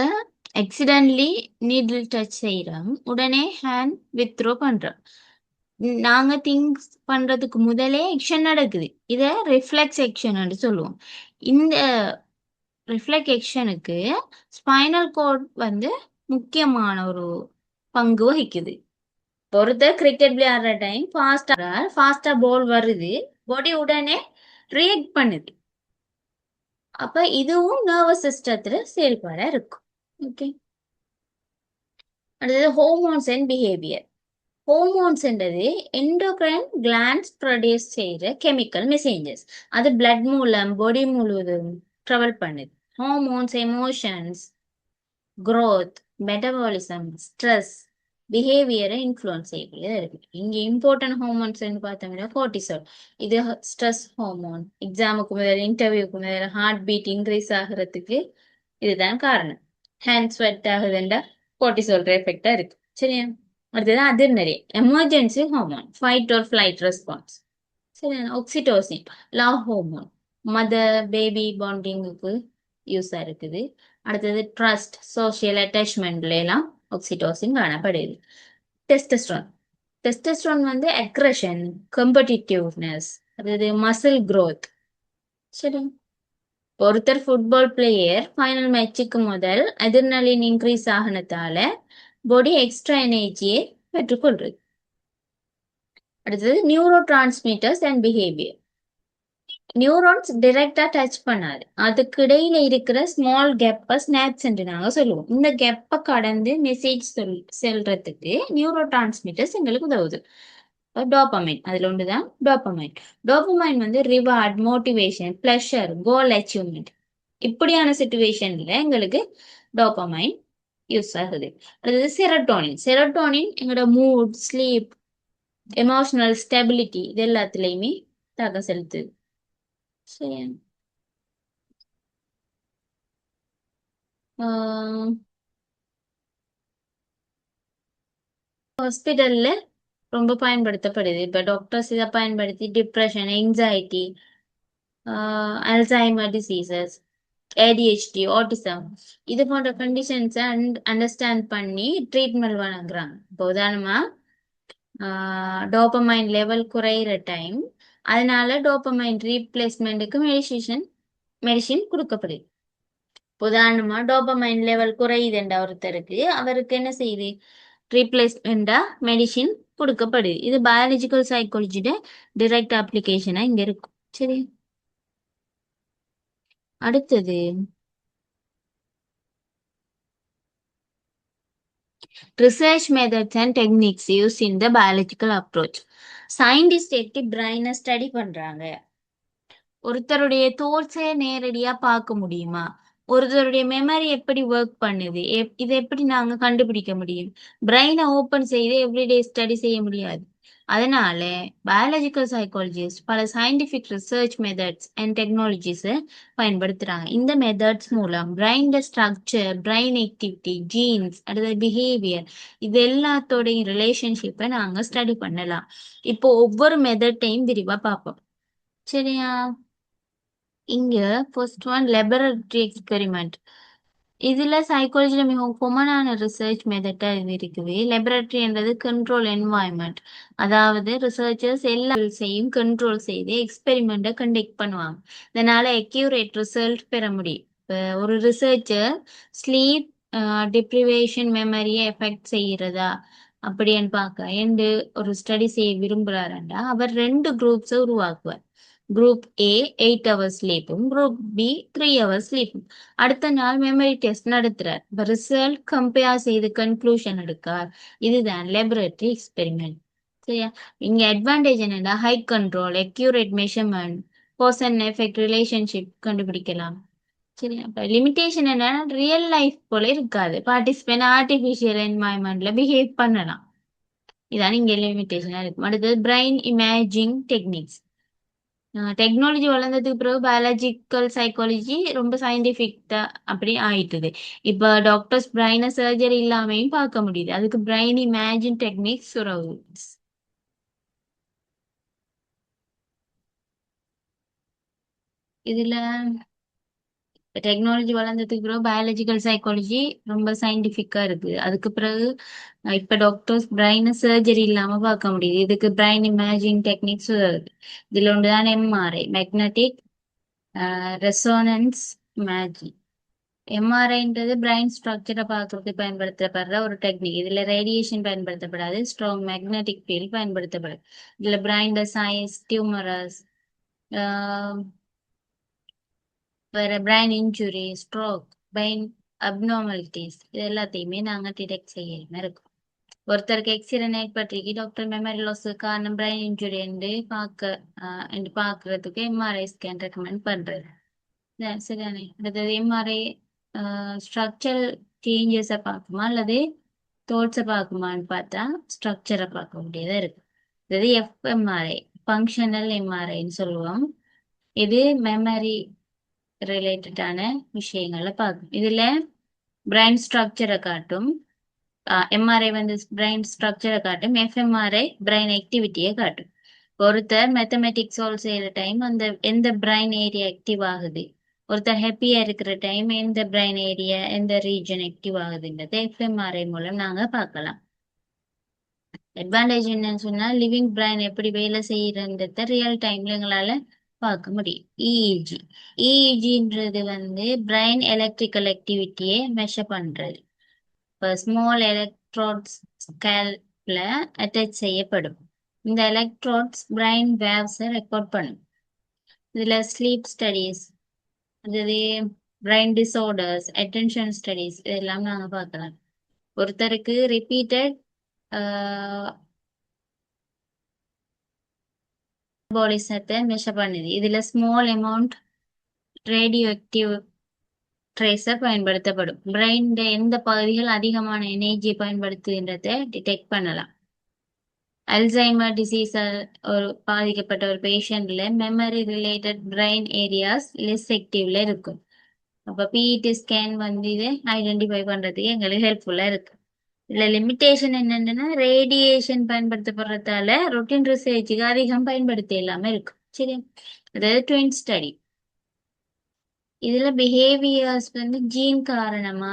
ஆக்சிடென்ட்லி நீடில் டச் செய்யறோம், உடனே ஹேண்ட் வித்ட்ரோ பண்றோம். நாங்க திங்ஸ் பண்றதுக்கு முதலே ஆக்ஷன் நடக்குது. இத ரிஃப்ளெக்ஸ் ஆக்ஷன் சொல்லுவோம். இந்த ரிஃப்ளெக்ட் ஆக்ஷனுக்கு ஸ்பைனல் கார்ட் முக்கியமான ஒரு பங்கு வகிக்குது. ஒருத்தர் கிரிக்கெட் விளையாடுற டைம் ஃபாஸ்டா பால் வருது, பாடி உடனே ரியாக்ட் பண்ணுது. அப்ப இதுவும் நர்வஸ் சிஸ்டத்துல செயல்பாடா இருக்கும். ஓகே. அடுத்தது ஹோமோன்ஸ் அண்ட் பிஹேவியர். ஹோமோன்ஸ் என்றது எண்டோக்ரைன் கிளாண்ட்ஸ் ப்ரொடியூஸ் செய்யற கெமிக்கல் மெசேஞ்சர்ஸ். அது பிளட் மூலம் பாடி முழுவதும் ட்ராவல் பண்ணுது. Hormones emotions, growth, metabolism, stress, பிஹேவியரை இன்ஃப்ளூயன்ஸ் செய்யக்கூடியது இருக்கு. இங்க இம்பார்ட்டன்ட் ஹார்மோன்ஸ் பார்த்தோம்னா கோர்டிசால், இது ஸ்ட்ரெஸ் ஹார்மோன். எக்ஸாமுக்கு முதல், இன்டர்வியூக்கு முதல் ஹார்ட் பீட் இன்க்ரீஸ் ஆகிறதுக்கு இதுதான் காரணம். ஹேண்ட் ஸ்வெட் ஆகுதுண்டா கோர்டிசால் எஃபெக்டா இருக்கு. சரியா? அடுத்தது அதிர்நெறி, emergency hormone, fight or flight response. சரியா? Oxytocin, love hormone, mother baby பாண்டிங்குக்கு யூஸா இருக்குது. அடுத்தது ட்ரஸ்ட், சோசியல் அட்டாச்மெண்ட்ல எல்லாம் ஆக்சிடோசின் காணப்படுது. டெஸ்டஸ்ட்ரான், அக்ரஷன், காம்படிட்டிவ்னஸ், அதாவது மசில் growth. சரி, ஒருத்தர் ஃபுட்பால் பிளேயர் ஃபைனல் மேட்சுக்கு முதல் அதிர்னலின் இன்க்ரீஸ் ஆகினதால பாடி எக்ஸ்ட்ரா எனர்ஜியை பெற்றுக்கொள்றது. அடுத்தது neuro transmitters and behaviour. Neurons டைரக்டா டச் பண்ணாது, அதுக்கு இடையில இருக்கிற ஸ்மால் கேப்ப ஸ்னாப்ஸ் என்று நாங்க சொல்லுவோம். இந்த கேப்ப கடந்து மெசேஜ் செல்றதுக்கு நியூரோ டிரான்ஸ்மிட்டர்ஸ் எங்களுக்கு உதவுது. டோபமைன் அதுல ஒன்றுதான் dopamine. Dopamine reward, motivation, pleasure, goal achievement, இப்படியான சிச்சுவேஷன்ல எங்களுக்கு டோபமைன் யூஸ் ஆகுது. அடுத்தது செரோட்டோனின் எங்களோட மூட், ஸ்லீப், எமோஷனல் ஸ்டெபிலிட்டி, இது எல்லாத்துலயுமே தாக்கம் செலுத்துது. சரி, ஹாஸ்பிட்டல்ல ரொம்ப பயன்படுத்தப்படுது. இப்ப டாக்டர்ஸ் இதை பயன்படுத்தி depression, anxiety, Alzheimer diseases, ADHD, autism, இது போன்ற கண்டிஷன்ஸை அண்டர்ஸ்டாண்ட் பண்ணி ட்ரீட்மெண்ட் வழங்குறாங்க. இப்போ உதாரணமா டோபமைன் லெவல் குறையிற டைம், அதனால டோபமைன் ரீப்ளேஸ்மெண்ட்டுக்கு மெடிசின் கொடுக்கப்படுது. உதாரணமா டோபமைன் லெவல் குறையுதுண்டா ஒருத்தருக்கு, அவருக்கு என்ன செய்யுது, ரீப்ளேஸ்மெண்டா மெடிசின் கொடுக்கப்படுது. இது பயாலஜிக்கல் சைக்காலஜியோட டைரக்ட் அப்ளிகேஷனா இங்க இருக்கும். சரி, அடுத்தது research methods and techniques use in the biological approach. Scientist எப்படி பிரைனை ஸ்டடி பண்றாங்க? ஒருத்தருடைய தோற்றை நேரடியா பார்க்க முடியுமா? ஒருத்தருடைய மெமரி எப்படி ஒர்க் பண்ணுது, இதை எப்படி நாங்க கண்டுபிடிக்க முடியும்? பிரெயினை ஓபன் செய்து எவ்ரிடே ஸ்டடி செய்ய முடியாது. அதனால பயாலஜிக்கல் சைக்காலஜிஸ்ட் பல சயின்டிபிக் ரிசர்ச் மெத்தட்ஸ் அண்ட் டெக்னாலஜிஸை பயன்படுத்துறாங்க. இந்த மெத்தட்ஸ் மூலம் brain structure, brain activity, jeans, அடுத்த பிஹேவியர், இது எல்லாத்தோடையும் ரிலேஷன்ஷிப்பை நாங்க ஸ்டடி பண்ணலாம். இப்போ ஒவ்வொரு மெத்தட்டையும் விரிவா பார்ப்போம். சரியா? இங்க ஃபர்ஸ்ட் ஒன் லெபரட்டரி எக்ஸ்பெரிமெண்ட். இதுல சைக்காலஜில மிகவும் கொமனான ரிசர்ச் மெத்தட்டா இது இருக்குது. லெபரட்டரின்றது கண்ட்ரோல் என்வாயன்மெண்ட். அதாவது ரிசர்ச்சர்ஸ் எல்லா செய்யும் கண்ட்ரோல் செய்து எக்ஸ்பெரிமெண்ட்டை கண்டக்ட் பண்ணுவாங்க. இதனால அக்யூரேட் ரிசல்ட் பெற முடியும். இப்போ ஒரு ரிசர்ச்சர் ஸ்லீப் டிப்ரிவேஷன் மெமரியை எஃபெக்ட் செய்கிறதா அப்படின்னு பார்க்க எண்டு ஒரு ஸ்டடி செய்ய விரும்புகிறாருண்டா அவர் 2 குரூப்ஸை உருவாக்குவார். குரூப் ஏ 8 ஹவர்ஸ் ஸ்லீப்பும் குரூப் பி 3 ஹவர்ஸ் ஸ்லீப்பும். அடுத்த நாள் மெமரி டெஸ்ட் நடத்துறார். ரிசல்ட் கம்பேர் செய்து கன்க்ளூஷன் எடுக்கார். இதுதான் லெபரட்டரி எக்ஸ்பெரிமெண்ட். சரியா? இங்க அட்வான்டேஜ் என்னன்னா high control, accurate measurement, cause and effect relationship கண்டுபிடிக்கலாம். சரியா? அப்ப லிமிடேஷன் என்னன்னா ரியல் லைஃப் போல இருக்காது. பார்ட்டிசிபென்ட் ஆர்டிபிஷியல் என்வாயன்மெண்ட்ல பிஹேவ் பண்ணலாம். இதான் இங்க லிமிடேஷனா இருக்கும். அடுத்தது பிரைன் இமேஜிங் டெக்னிக்ஸ். டெக்னாலஜி வளர்ந்ததுக்கு பிறகு பயாலஜிக்கல் சைக்காலஜி ரொம்ப சயின்டிஃபிக் அப்படி ஆயிட்டுது. இப்போ டாக்டர்ஸ் பிரைனை சர்ஜரி இல்லாமையும் பார்க்க முடியுது. அதுக்கு பிரைன் இமேஜின் டெக்னிக்ஸ் உறவு. இதுல டெக்னாலஜி வளர்ந்ததுக்கு பிறகு பயாலஜிக்கல் சைக்காலஜி ரொம்ப சயின்டிஃபிக்கா இருக்கு. அதுக்கு பிறகு இப்ப டாக்டர்ஸ் பிரைனை சர்ஜரி இல்லாம பார்க்க முடியுது. இதுக்கு பிரைன் இமேஜிங் டெக்னிக்ஸ் வருது. இதுல ஒன்றுதான் எம்ஆர்ஐ, மேக்னெட்டிக் ரெசோனன்ஸ் இமேஜிங். எம்ஆர்ஐன்றது பிரைன் ஸ்ட்ரக்சரை பார்க்கறதுக்கு பயன்படுத்தப்படுற ஒரு டெக்னிக். இதுல ரேடியேஷன் பயன்படுத்தப்படாது, ஸ்ட்ராங் மேக்னெட்டிக் ஃபீல்ட் பயன்படுத்தப்படாது. இதுல பிரைன் சைஸ், டியூமரஸ், வேற brain injury, stroke, brain abnormalities இது எல்லாத்தையுமே நாங்க டிடெக்ட் செய்யணுமா இருக்கும். ஒருத்தருக்கு எக்ஸிடென்ட் ஏற்பட்டிருக்கு, டாக்டர் மெமரி லாஸ் காரணம் பிரைன் இன்ஜுரி என்று பார்க்கறதுக்கு எம்ஆர்ஐ ஸ்கேன் ரெக்கமெண்ட் பண்றது. சரிதானே? அடுத்தது எம்ஆர்ஐ ஸ்ட்ரக்சரல் சேஞ்சஸை பார்க்குமா அல்லது தோட்ஸை பார்க்குமான்னு பார்த்தா ஸ்ட்ரக்சரை பார்க்க முடியாதா இருக்கு. இது எஃப்எம்ஆர்ஐ, ஃபங்க்ஷனல் எம்ஆர்ஐன்னு சொல்லுவோம். இது மெமரி ரிலேட்டடான விஷயங்களை பார்க்கும். இதுல பிரைன் ஸ்ட்ரக்சரை காட்டும். எம்ஆர்ஐ வந்து பிரைன் ஸ்ட்ரக்சரை காட்டும். எஃப்எம்ஆர்ஐ பிரைன் ஆக்டிவிட்டியை காட்டும். ஒருத்தர் மேத்தமெட்டிக்ஸ் சால்வ் செய்யற டைம் அந்த எந்த பிரைன் ஏரியா ஆக்டிவ் ஆகுது, ஒருத்தர் ஹாப்பியா இருக்கிற டைம் எந்த பிரைன் ஏரியா எந்த ரீஜன் ஆக்டிவ் ஆகுதுன்றதை எஃப்எம்ஆர்ஐ மூலம் நாங்க பார்க்கலாம். அட்வான்டேஜ் என்னன்னு சொன்னா லிவிங் பிரைன் எப்படி வேலை செய்யறன்றத ரியல் டைம்ல எங்களால பார்க்க முடியும். இஇஜி, இஇஜின்றது வந்து பிரைன் எலக்ட்ரிக்கல் ஆக்டிவிட்டியை மெஷர் பண்றது. இப்போ ஸ்மால் எலக்ட்ரோட்ஸ் ஸ்கேல்ப்ல அட்டாச் செய்யப்படும். இந்த எலக்ட்ரோட்ஸ் பிரைன் வேவ்ஸை ரெக்கார்ட் பண்ணும். இதுல ஸ்லீப் ஸ்டடீஸ், அதாவது பிரைன் டிஸார்டர்ஸ், அட்டென்ஷன் ஸ்டடீஸ் இதெல்லாம் நாங்க பார்க்கலாம். ஒருத்தருக்கு ரிப்பீட்டட் பாலிசத்தை மெஷர் பண்ணுது. இதுல small amount radio active tracer பயன்படுத்தப்படும். பிரெயின் எந்த பகுதிகள் அதிகமான எனர்ஜியை பயன்படுத்துகின்றதை டிடெக்ட் பண்ணலாம். அல்சைமர் டிசீஸ் ஒரு பாதிக்கப்பட்ட ஒரு பேஷண்ட்ல memory related brain areas less ஆக்டிவ்ல இருக்கும். அப்ப பிஇடி ஸ்கேன் வந்து இதை ஐடென்டிஃபை பண்றதுக்கு எங்களுக்கு ஹெல்ப்ஃபுல்லா இருக்கு. இதுல லிமிடேஷன் என்னன்னா ரேடியேஷன் பயன்படுத்தப்படுறதால ரொட்டீன் ரிசர்ச்சுக்கு அதிகம் பயன்படுத்த இல்லாம இருக்கும். சரி, அதாவது ட்வின் ஸ்டடி. இதுல பிஹேவியர்ஸ் வந்து ஜீன் காரணமா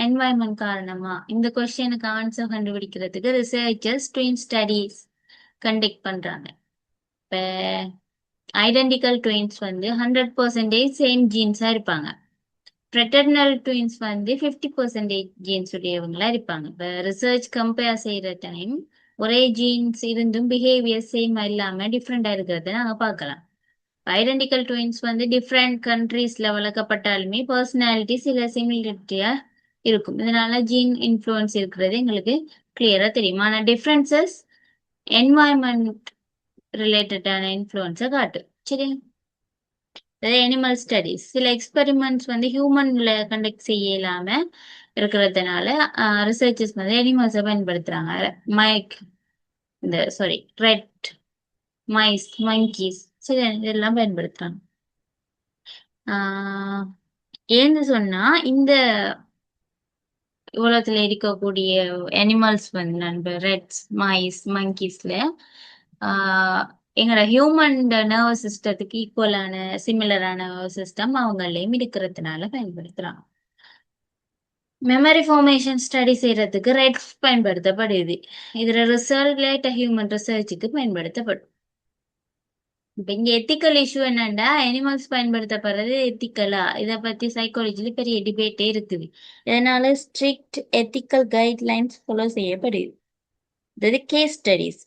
என்வாயன்மெண்ட் காரணமா இந்த கொஸ்டினுக்கு ஆன்சர் கண்டுபிடிக்கிறதுக்கு ரிசர்ச்சர்ஸ் ட்வின் ஸ்டடிஸ் கண்டக்ட் பண்றாங்க. இப்ப ஐடென்டிக்கல் ட்வின்ஸ் வந்து 100% சேம் ஜீன்ஸா இருப்பாங்க. ஃப்ரெட்டர்னல் ட்வின்ஸ் வந்து 50% ஜீன்ஸ் உடையவங்களா இருப்பாங்க. இப்போ ரிசர்ச் கம்பேர் செய்யற டைம் ஒரே ஜீன்ஸ் இருந்தும் பிஹேவியர் சேம் இல்லாம டிஃப்ரெண்டா இருக்கிறத நாங்க பார்க்கலாம். ஐடென்டிக்கல் ட்வின்ஸ் வந்து டிஃப்ரெண்ட் கண்ட்ரீஸ்ல வளர்க்கப்பட்டாலுமே பர்சனாலிட்டி சில சிமிலரிட்டியா இருக்கும். இதனால ஜீன் இன்ஃப்ளூயன்ஸ் இருக்கிறது எங்களுக்கு கிளியரா தெரியும். ஆனா டிஃப்ரென்சஸ் என்வாயன்மெண்ட் ரிலேட்டடான இன்ஃப்ளூயன்ஸை காட்டு. சரி, அனிமல் ஸ்டடிஸ் சில எக்ஸ்பெரிமெண்ட்ஸ் வந்து ஹியூமன்ல கண்டக்ட் செய்ய இல்லாம இருக்கிறதுனால ரிசர்ச்சர்ஸ் வந்து அனிமல்ஸை பயன்படுத்துறாங்க. மைக் இந்த சாரி ரெட் மைஸ் மங்கீஸ் சரி இதெல்லாம் பயன்படுத்துறாங்க. ஏன்னு சொன்னா இந்த உலகத்துல இருக்கக்கூடிய அனிமல்ஸ் வந்து ரெட்ஸ் மைஸ் மங்கீஸ்ல எங்களோட ஹியூமன் நர்வஸ் சிஸ்டத்துக்கு ஈக்குவலான சிமிலரான நர்வஸ் சிஸ்டம் அவங்களையும் இருக்கிறதுனால பயன்படுத்துறாங்க. மெமரி ஃபார்மேஷன் ஸ்டடி செய்யறதுக்கு ரெட் பயன்படுத்தப்படுது. இதுல ரிசல்ட் லேட்ட ஹியூமன் ரிசர்ச்சுக்கு பயன்படுத்தப்படும். இப்ப இங்க எத்திக்கல் இஷ்யூ என்னன்னா, அனிமல்ஸ் பயன்படுத்தப்படுறது எத்திக்கலா, இத பத்தி சைக்காலஜில பெரிய டிபேட்டே இருக்குது. இதனால ஸ்ட்ரிக்ட் எத்திக்கல் கைட்லைன்ஸ் ஃபாலோ செய்யப்படுது. இது கேஸ் ஸ்டடிஸ்.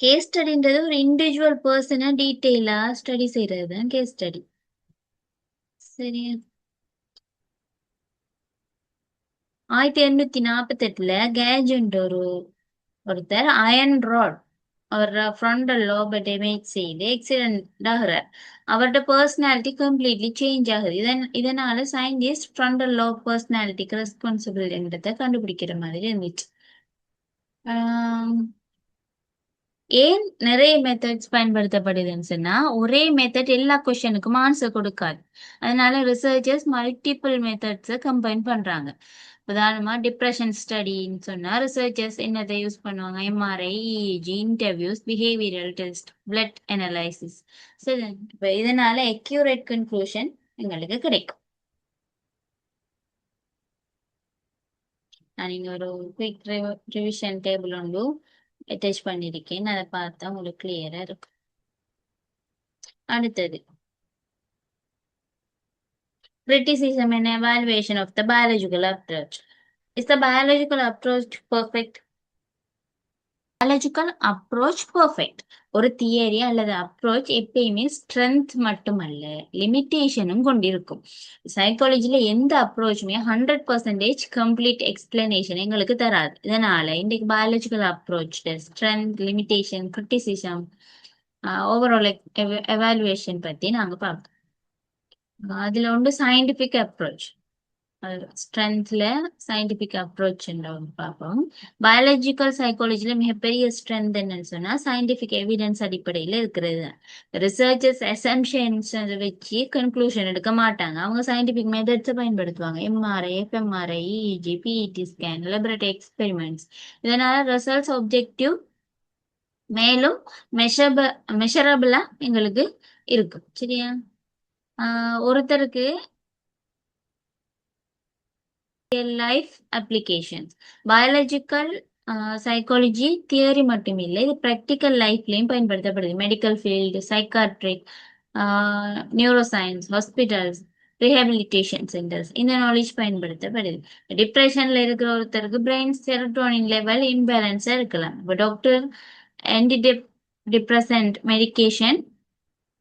கேஸ் ஸ்டடின்றது ஒரு இண்டிவிஜுவல் பர்சனை டீட்டெயிலா ஸ்டடி செய்யறது தான் கேஸ் ஸ்டடி. சரி, 1848 கேஜ்ன்ற ஒருத்தர் அயன் ராட் அவர் ஃப்ரண்டல் லோபை டேமேஜ் செய்து ஆக்சிடென்ட் ஆகிறார். அவரோட பர்சனாலிட்டி கம்ப்ளீட்லி சேஞ்ச் ஆகுது. இதனால சயின்டிஸ்ட் ஃப்ரண்டல் லோப் பர்சனாலிட்டிக்கு ரெஸ்பான்சிபிள்ன்றத கண்டுபிடிக்கிற மாதிரி இருந்துச்சு. ஏன் நிறைய மெத்தட்ஸ் பயன்படுத்தப்படுதுன்னு சொன்னா, ஒரே மெத்தட் எல்லா கொஸ்டினுக்கும் ஆன்சர் கொடுக்காது. அதனால ரிசர்ச்சர்ஸ் மல்டிபிள் மெத்தட்ஸை கம்பைன் பண்றாங்க. உதாரணமா டிப்ரெஷன் ஸ்டடின்னு சொன்னா ரிசர்ச்சர்ஸ் என்னதை யூஸ் பண்ணுவாங்க? MRI, EEG, interviews, behavioural test, blood analysis. சரி, இப்போ இதனால அக்யூரேட் கன்க்ளூஷன் எங்களுக்கு கிடைக்கும். நான் இங்க ஒரு குயிக் ரிவிஷன் டேபிள் ஒன்று அட்டாச் பண்ணியிருக்கேன். அதை பார்த்தா உங்களுக்கு கிளியரா இருக்கும். அடுத்தது criticism and evaluation of the biological approach. Is the biological approach perfect? Biological approach perfect. ஒரு தியரி அல்லது அப்ரோச் எப்பயுமே ஸ்ட்ரென்த் மட்டுமல்ல, லிமிட்டேஷனும் கொண்டிருக்கும். சைக்காலஜில எந்த அப்ரோச்சுமே 100% கம்ப்ளீட் எக்ஸ்பிளனேஷன் எங்களுக்கு தராது. இதனால இன்றைக்கு biological approach strength, limitation, criticism, overall evaluation பத்தி நாங்க பார்ப்போம். அதுல ஒன்று சயின்டிபிக் அப்ரோச். ஸ்ட்ரென்த்ல சயின்டிபிக் அப்ரோச் பார்ப்போம். பயாலஜிக்கல் சைக்காலஜில மிகப்பெரிய ஸ்ட்ரென்த் என்னன்னு சொன்னா சயின்டிபிக் எவிடன்ஸ் அடிப்படையில இருக்கிறது. ரிசர்ச்சர்ஸ் அசம்ஷன்ஸ் வச்சு கன்க்ளூஷன் எடுக்க மாட்டாங்க. அவங்க சயின்டிபிக் மெத்தட்ஸை பயன்படுத்துவாங்க. MRI, fMRI, EEG, PET scan, laboratory experiments. இதனால ரிசல்ட்ஸ் ஆப்ஜெக்டிவ் மேலும் மெஷரபிளா எங்களுக்கு இருக்கும். சரியா? ஒருத்தருக்கு life applications. Biological psychology theory மட்டும் இல்லை, இது ப்ராக்டிக்கல் லைஃப்லையும் பயன்படுத்தப்படுது. Medical field, psychiatric, neuro science, hospitals, rehabilitation centres, இந்த நாலேஜ் பயன்படுத்தப்படுது. டிப்ரெஷன்ல இருக்கிற ஒருத்தருக்கு பிரெயின் செரோட்டோனின் லெவல் இன்பேலன்ஸா இருக்கலாம். இப்போ doctor anti depressant medication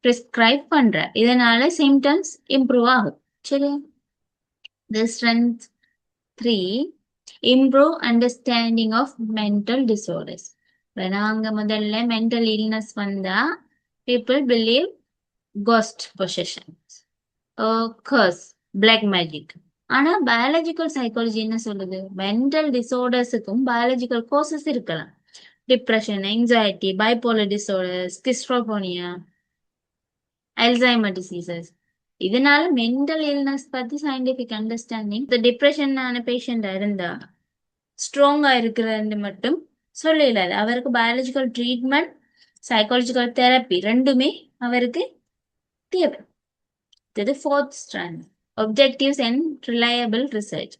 prescribe பண்ற, இதனால சிம்டம்ஸ் இம்ப்ரூவ் ஆகும். சரி, the strength 3, improve understanding of mental disorders. நாங்க முதல்ல மென்டல் இல்னஸ் வந்தா people believe ghost possessions or curse, black magic. ஆனா பயாலஜிக்கல் சைக்காலஜி என்ன சொல்லுது? மென்டல் டிசார்டர்ஸுக்கும் பயாலஜிக்கல் கோசஸ் இருக்கலாம். Depression, anxiety, bipolar disorder, schizophrenia, Alzheimer diseases. இதனால மென்டல் இல்னஸ் பத்தி சயின்டிபிக் அண்டர்ஸ்டாண்டிங், இந்த டிப்ரெஷன் ஆன பேஷண்டா இருந்தா ஸ்ட்ராங்கா இருக்கிறது மட்டும் சொல்லல. அவருக்கு பயாலஜிக்கல் ட்ரீட்மெண்ட், சைக்காலஜிக்கல் தெரப்பி ரெண்டுமே அவருக்கு தேவை. இது fourth strand, objectives and reliable research.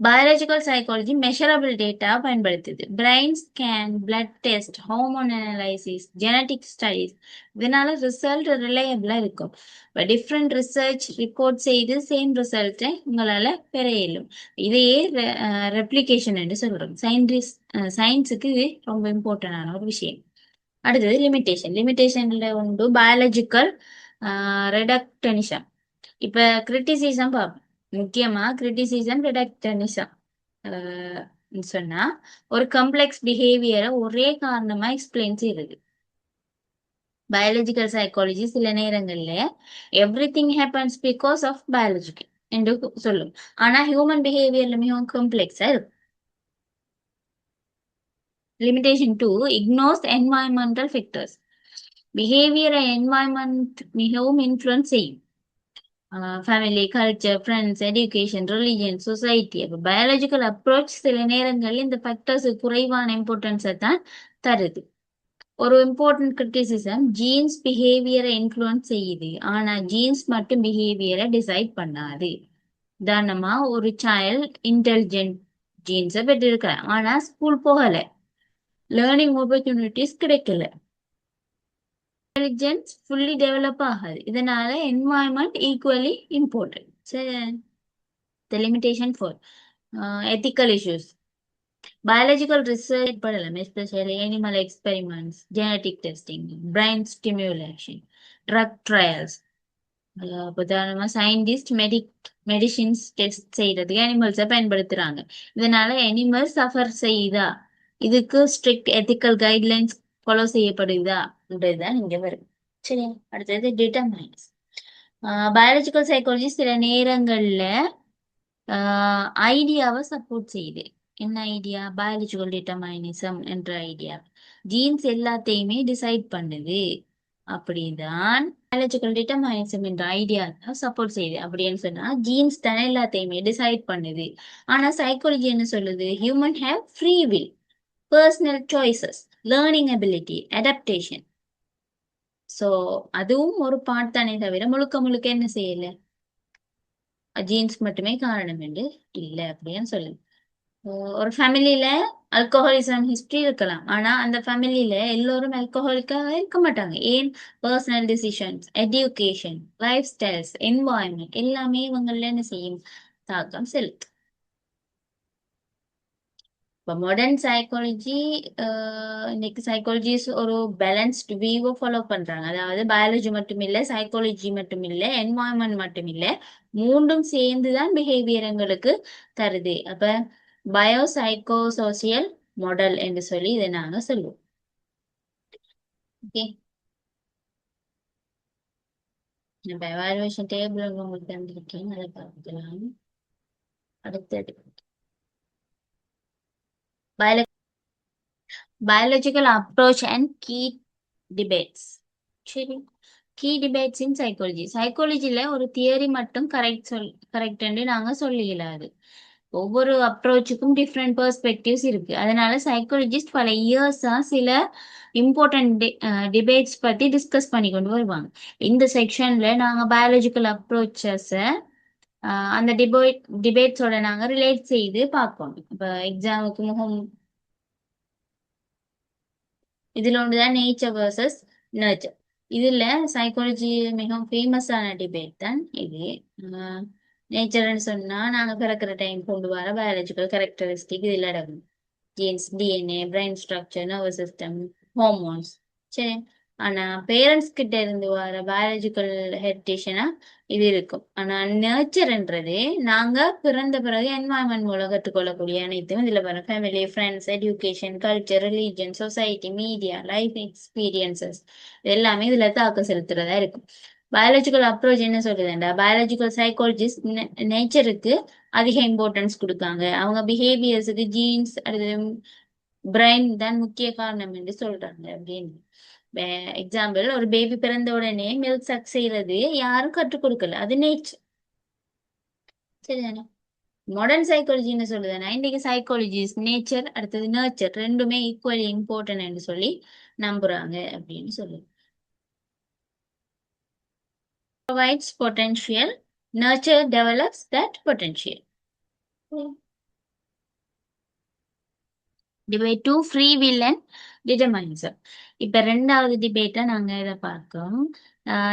Biological psychology measurable data பயன்படுத்துது. Brain scan, blood test, hormone analysis, genetic studies. இதனால ரிசல்ட் ரிலையபிளா இருக்கும். இப்போ டிஃப்ரெண்ட் ரிசர்ச் ரிப்போர்ட் செய்து சேம் ரிசல்ட்டை உங்களால பெற இயலும். இதையே ரெப்ளிகேஷன் என்று சொல்றோம். சயின்ஸுக்கு இது ரொம்ப இம்பார்ட்டன்டான ஒரு விஷயம். அடுத்தது லிமிட்டேஷன். லிமிட்டேஷன்ல உண்டு பயாலஜிக்கல் ரெடக்டனிசம். இப்ப கிரிட்டிசிசம் பார்ப்போம். முக்கியமா கிரிட்டிசிசம், ரிடக்டனிசம் சொன்னா ஒரு கம்ப்ளெக்ஸ் பிஹேவியரை ஒரே காரணமா எக்ஸ்பிளைன் செய்யுது. பயாலஜிக்கல் சைக்காலஜி சில நேரங்கள்ல everything happens because of biological என்று சொல்லும். ஆனா ஹியூமன் பிஹேவியர்ல மிகவும் கம்ப்ளெக்ஸா இருக்கும். Limitation 2, ignores environmental factors. பிஹேவியரை என்வாயன்மெண்ட் மிகவும் இன்ஃப்ளூயன்ஸ் செய்யும். Family, culture, friends, education, religion, society. அப்போ பயாலஜிக்கல் அப்ரோச் சில நேரங்களில் இந்த ஃபேக்டர்ஸ் குறைவான இம்பார்ட்டன்ஸை தான் தருது. ஒரு இம்பார்ட்டன்ட் கிரிட்டிசிசம், ஜீன்ஸ் பிஹேவியரை இன்ஃப்ளூயன்ஸ் செய்யுது, ஆனா ஜீன்ஸ் மட்டும் பிஹேவியரை டிசைட் பண்ணாது. உதாரணமா, ஒரு சைல்ட் இன்டெலிஜென்ட் ஜீன்ஸை பெற்றிருக்கலாம், ஆனா ஸ்கூல் போகல, லேர்னிங் ஆப்பர்ச்சுனிட்டிஸ் கிடைக்கல, இன்டெலிஜென்ஸ் ஃபுல்லி டெவலப் ஆகாது. இதனால என்வாயன்மெண்ட் ஈக்குவலி இம்பார்ட்டன்ட். சரி, the limitation for ethical issues. Biological research ஏற்படலாம், especially animal experiments, genetic testing, brain stimulation, drug trials. உதாரணமா சயின்டிஸ்ட் மெடிசின்ஸ் டெஸ்ட் செய்யறதுக்கு அனிமல்ஸை பயன்படுத்துறாங்க. இதனால அனிமல்ஸ் சஃபர் செய்யுதா, இதுக்கு ஸ்ட்ரிக்ட் எத்திக்கல் கைட்லைன்ஸ் ஃபாலோ செய்யப்படுதா தான் இங்க வரும். சரி, அடுத்தது டிட்டர்மைன்ஸ். பயாலஜிக்கல் சைக்காலஜி சில நேரங்கள்ல ஐடியாவை சப்போர்ட் செய்யுது. என்ன ஐடியா? பயாலஜிக்கல் டிட்டர்மைனிசம் என்ற ஐடியா. ஜீன்ஸ் எல்லாத்தையுமே டிசைட் பண்ணுது அப்படிதான் பயாலஜிக்கல் டிட்டர்மைனிசம் என்ற ஐடியா சப்போர்ட் செய்யுது. அப்படின்னு சொன்னா ஜீன்ஸ் தானே எல்லாத்தையுமே டிசைட் பண்ணுது. ஆனா சைக்காலஜி என்ன சொல்லுது? Human have free will, personal choices, learning ability, adaptation. So அதுவும் ஒரு பார்ட் தானே தவிர முழுக்க முழுக்க என்ன செய்யல, ஜீன்ஸ் மட்டுமே காரணம் என்று இல்லை அப்படின்னு சொல்லுது. ஒரு ஃபேமிலியில அல்கோஹாலிசம் ஹிஸ்டரி இருக்கலாம், ஆனா அந்த ஃபேமிலியில எல்லோரும் அல்கோஹாலிக்காக இருக்க மாட்டாங்க. ஏன்? Personal decisions, education, life styles, environment எல்லாமே இவங்கள என்ன செய்யும்? தாக்கம் செலுத்தும். இப்போ மாடர்ன் சைக்காலஜி, இன்னைக்கு சைக்காலஜிஸ் ஒரு பேலன்ஸ்டு வியூவை ஃபாலோ பண்றாங்க. அதாவது பயாலஜி மட்டும் இல்லை, சைக்காலஜி மட்டும் இல்லை, என்வாயன்மெண்ட் மட்டும் இல்லை, மூன்றும் சேர்ந்துதான் பிஹேவியர் எங்களுக்கு தருது. அப்ப பயோசைக்கோ சோசியல் மாடல் என்று சொல்லி இதை நாங்க சொல்லுவோம். ஓகே, நம்ம எவாலுவேஷன் டேபிள் உங்களுக்கு தந்திருக்கேன், அதை பார்க்கலாம். அடுத்தது biological approach and key debates. சரி, கீ டிபேட்ஸ் இன் சைக்காலஜி. சைக்காலஜில ஒரு தியரி மட்டும் கரெக்ட் நாங்க சொல்லிடலாது. ஒவ்வொரு அப்ரோச்சுக்கும் டிஃப்ரெண்ட் பெர்ஸ்பெக்டிவ்ஸ் இருக்கு. அதனால சைக்காலஜிஸ்ட் பல இயர்ஸா சில இம்பார்ட்டன்ட் டிபேட்ஸ் பத்தி டிஸ்கஸ் பண்ணி கொண்டு வருவாங்க. இந்த செக்ஷன்ல நாங்க பயாலஜிக்கல் அப்ரோச்சஸ அந்த டிபேட்ஸோட நாங்க ரிலேட் செய்து பார்ப்போம். இப்ப எக்ஸாமுக்கு இதுல ஒன்றுதான் நேச்சர் வர்சஸ் நர்ச்சர். இதுல சைக்காலஜி மிகவும் ஃபேமஸான டிபேட் தான் இது. நேச்சர்ன்னு சொன்னா நாங்க பிறக்கிற டைம் கொண்டு வர பயாலஜிக்கல் கேரக்டரிஸ்டிக் இதுல அடங்கும். Jeans, DNA, brain structure, nervous system, hormones. சரி, ஆனா பேரண்ட்ஸ் கிட்ட இருந்து வர பயாலஜிக்கல் ஹெரிட்டேஷனா இது இருக்கும். ஆனா நேச்சர்ன்றது நாங்க பிறந்த பிறகு என்வாயன்மெண்ட் மூலம் கற்றுக்கொள்ளக்கூடிய அனைத்தும் இதுல வரும். Family, friends, education, culture, religion, society, media, life experiences எல்லாமே இதுல தாக்கம் செலுத்துறதா இருக்கும். பயாலஜிக்கல் அப்ரோச் என்ன சொல்லுதுண்டா, பயாலஜிக்கல் சைக்காலஜிஸ்ட் நேச்சருக்கு அதிக இம்பார்ட்டன்ஸ் கொடுக்காங்க. அவங்க பிஹேவியர்ஸுக்கு ஜீன்ஸ், அடுத்து பிரெயின் தான் முக்கிய காரணம் என்று சொல்றாங்க அப்படின்னு. எக்ஸாம்பிள், ஒரு பேபி பிறந்த உடனே மில்க் சக் செய்யறது யாரும் கற்றுக் கொடுக்கல, அது நேச்சர். சரிதானே? மாடர்ன் சைக்காலஜி என்ன சொல்லுதுன்னா, இன்னைக்கு சைக்காலஜிஸ் நேச்சர் அடுத்தது நர்ச்சர் ரெண்டுமே ஈக்குவலி இம்பார்ட்டன்ட் என்று சொல்லி நம்புறாங்க அப்படின்னு சொல்லுது. provides potential, nurture develops that potential. Debate 2, free will and determinism. இப்ப ரெண்டாவது டிபேட்டை நாங்க இதை பார்க்கோம்.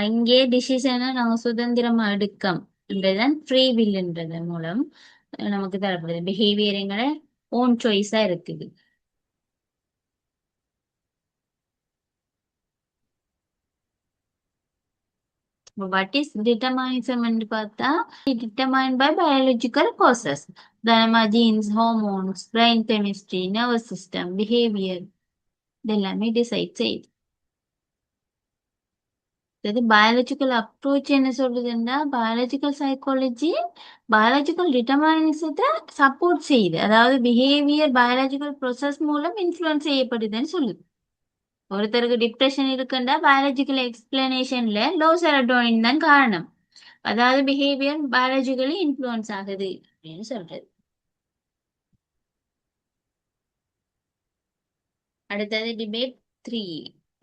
இங்கே டிசிஷனை நாங்க சுதந்திரமா எடுக்கம் என்றதான் ஃப்ரீ வில்ன்றது மூலம் நமக்கு தரப்படுது. பிஹேவியர் எங்களை ஓன் சாய்ஸா இருக்குது. What is determinism என்று பார்த்தா, determined by biological causes. நம்ம genes, hormones, brain chemistry, nervous system, behavior இதெல்லாமே டிசைட் செய்யுது. அதாவது பயாலஜிக்கல் அப்ரோச் என்ன சொல்லுதுன்னா, பயாலஜிக்கல் சைக்காலஜி பயாலஜிக்கல் டிட்டர்மைனிசத்தை சப்போர்ட் செய்யுது. அதாவது பிஹேவியர் பயாலஜிக்கல் ப்ரோசஸ் மூலம் இன்ஃப்ளூயன்ஸ் செய்யப்படுதுன்னு சொல்லுது. ஒருத்தருக்கு டிப்ரெஷன் இருக்குண்டா பயாலஜிக்கல் எக்ஸ்பிளனேஷன்ல லோ செரட்டோனின் தான் காரணம். அதாவது பிஹேவியர் பயாலஜிக்கலி இன்ஃப்ளூயன்ஸ் ஆகுது அப்படின்னு சொல்றது. அடுத்தது debate 3.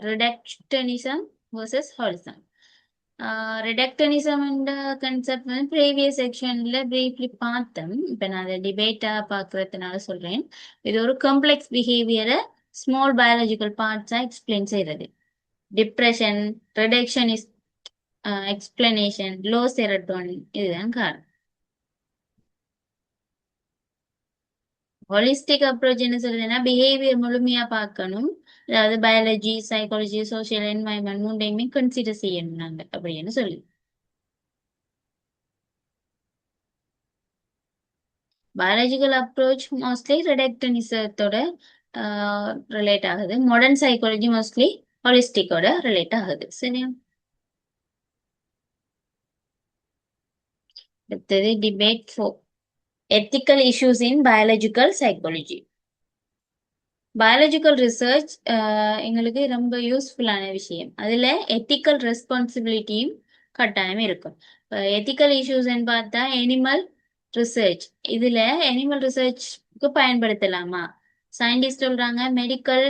Reductionism versus holism. Reductionism என்ற கான்செப்ட் வந்து ப்ரீவியஸ் செக்ஷன்ல பிரீஃப்லி பார்த்தோம். இப்போ நான் அதை டிபேட்டா பார்க்கறதுனால சொல்றேன். இது ஒரு காம்ப்ளெக்ஸ் பிஹேவியரை ஸ்மால் பயாலஜிக்கல் பார்ட்ஸா எக்ஸ்பிளைன் செய்யறது. டிப்ரெஷன், ரிடக்ஷனிஸ் எக்ஸ்பிளனேஷன், லோ செரட்டோனின் இதுதான் காரணம். ஹோலிஸ்டிக் அப்ரோச் என்ன சொல்றதுன்னா பிஹேவியர் முழுமையா பார்க்கணும். அதாவது பயாலஜி, சைக்காலஜி, சோசியல், என்வாயன்மெண்ட் மூன்றையுமே கன்சிடர் செய்யணும் நாங்க அப்படின்னு சொல்லி. பயாலஜிக்கல் அப்ரோச் மோஸ்ட்லி ரிடக்டனிசத்தோட ரிலேட் ஆகுது. மாடர்ன் சைக்காலஜி மோஸ்ட்லி ஹோலிஸ்டிக்கோட ரிலேட் ஆகுது. சரியா? அடுத்தது debate 4. Ethical issues in biological psychology. Biological research எங்களுக்கு ரொம்ப யூஸ்ஃபுல்லான விஷயம். அதுல எத்திக்கல் ரெஸ்பான்சிபிலிட்டியும் கட்டாயம் இருக்கும். எத்திக்கல் இஷ்யூஸ்ன்னு பார்த்தா அனிமல் ரிசர்ச். இதுல அனிமல் ரிசர்ச்க்கு பயன்படுத்தலாமா? சயின்டிஸ்ட் சொல்றாங்க மெடிக்கல்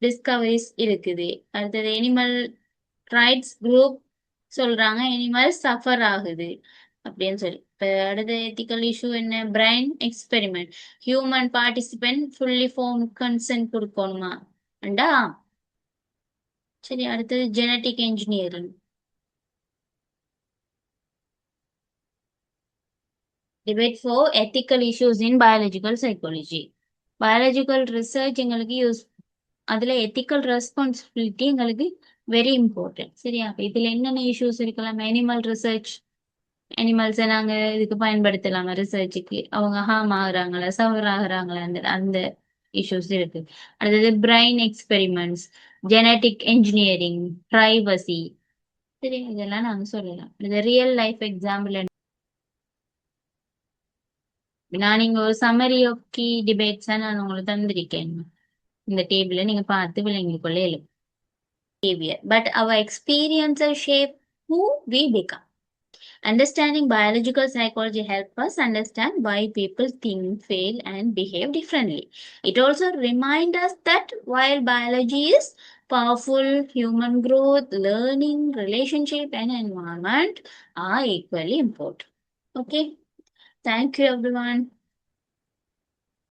டிஸ்கவரிஸ் இருக்குது. அடுத்தது அனிமல் ரைட்ஸ் குரூப் சொல்றாங்க அனிமல் சஃபர் ஆகுது அப்படின்னு சொல்லி. இப்ப அடுத்த எத்திக்கல் இஷ்யூ என்ன? Brain experiment. Human participant fully form consent கொடுக்கணுமா? அண்டா சரி. அடுத்தது genetic engineering. Debate 4. Ethical issues in biological psychology. Biological research எங்களுக்கு யூஸ், அதுல எத்திக்கல் ரெஸ்பான்சிபிலிட்டி எங்களுக்கு வெரி இம்பார்ட்டன்ட். சரியா? அப்ப இதுல என்னென்ன இஷ்யூஸ் இருக்கலாம்? அனிமல் ரிசர்ச், அனிமல்ஸை நாங்க இதுக்கு பயன்படுத்தலாமா ரிசர்ச்சுக்கு? அவங்க ஹார்ம் ஆகுறாங்களா, சஃபர் ஆகுறாங்களா, அந்த அந்த இஷ்யூஸ் இருக்கு. அடுத்தது brain experiments, genetic engineering, privacy. சரி, இதெல்லாம் நாங்க சொல்லலாம். இது ரியல் லைஃப் எக்ஸாம்பிள். நான் நீங்க ஒரு சம்மரி ஆஃப் கீ டிபேட்ஸா நான் உங்களுக்கு தந்திருக்கேன். இந்த டேபிள நீங்க பார்த்து விளங்கிக் கொள்ள இயலும். Behavior, but our experiences shape who we become. Understanding biological psychology helps us understand why people think, feel, and behave differently. It also reminds us that while biology is powerful, human growth, learning, relationship, and environment are equally important. Okay, thank you, everyone.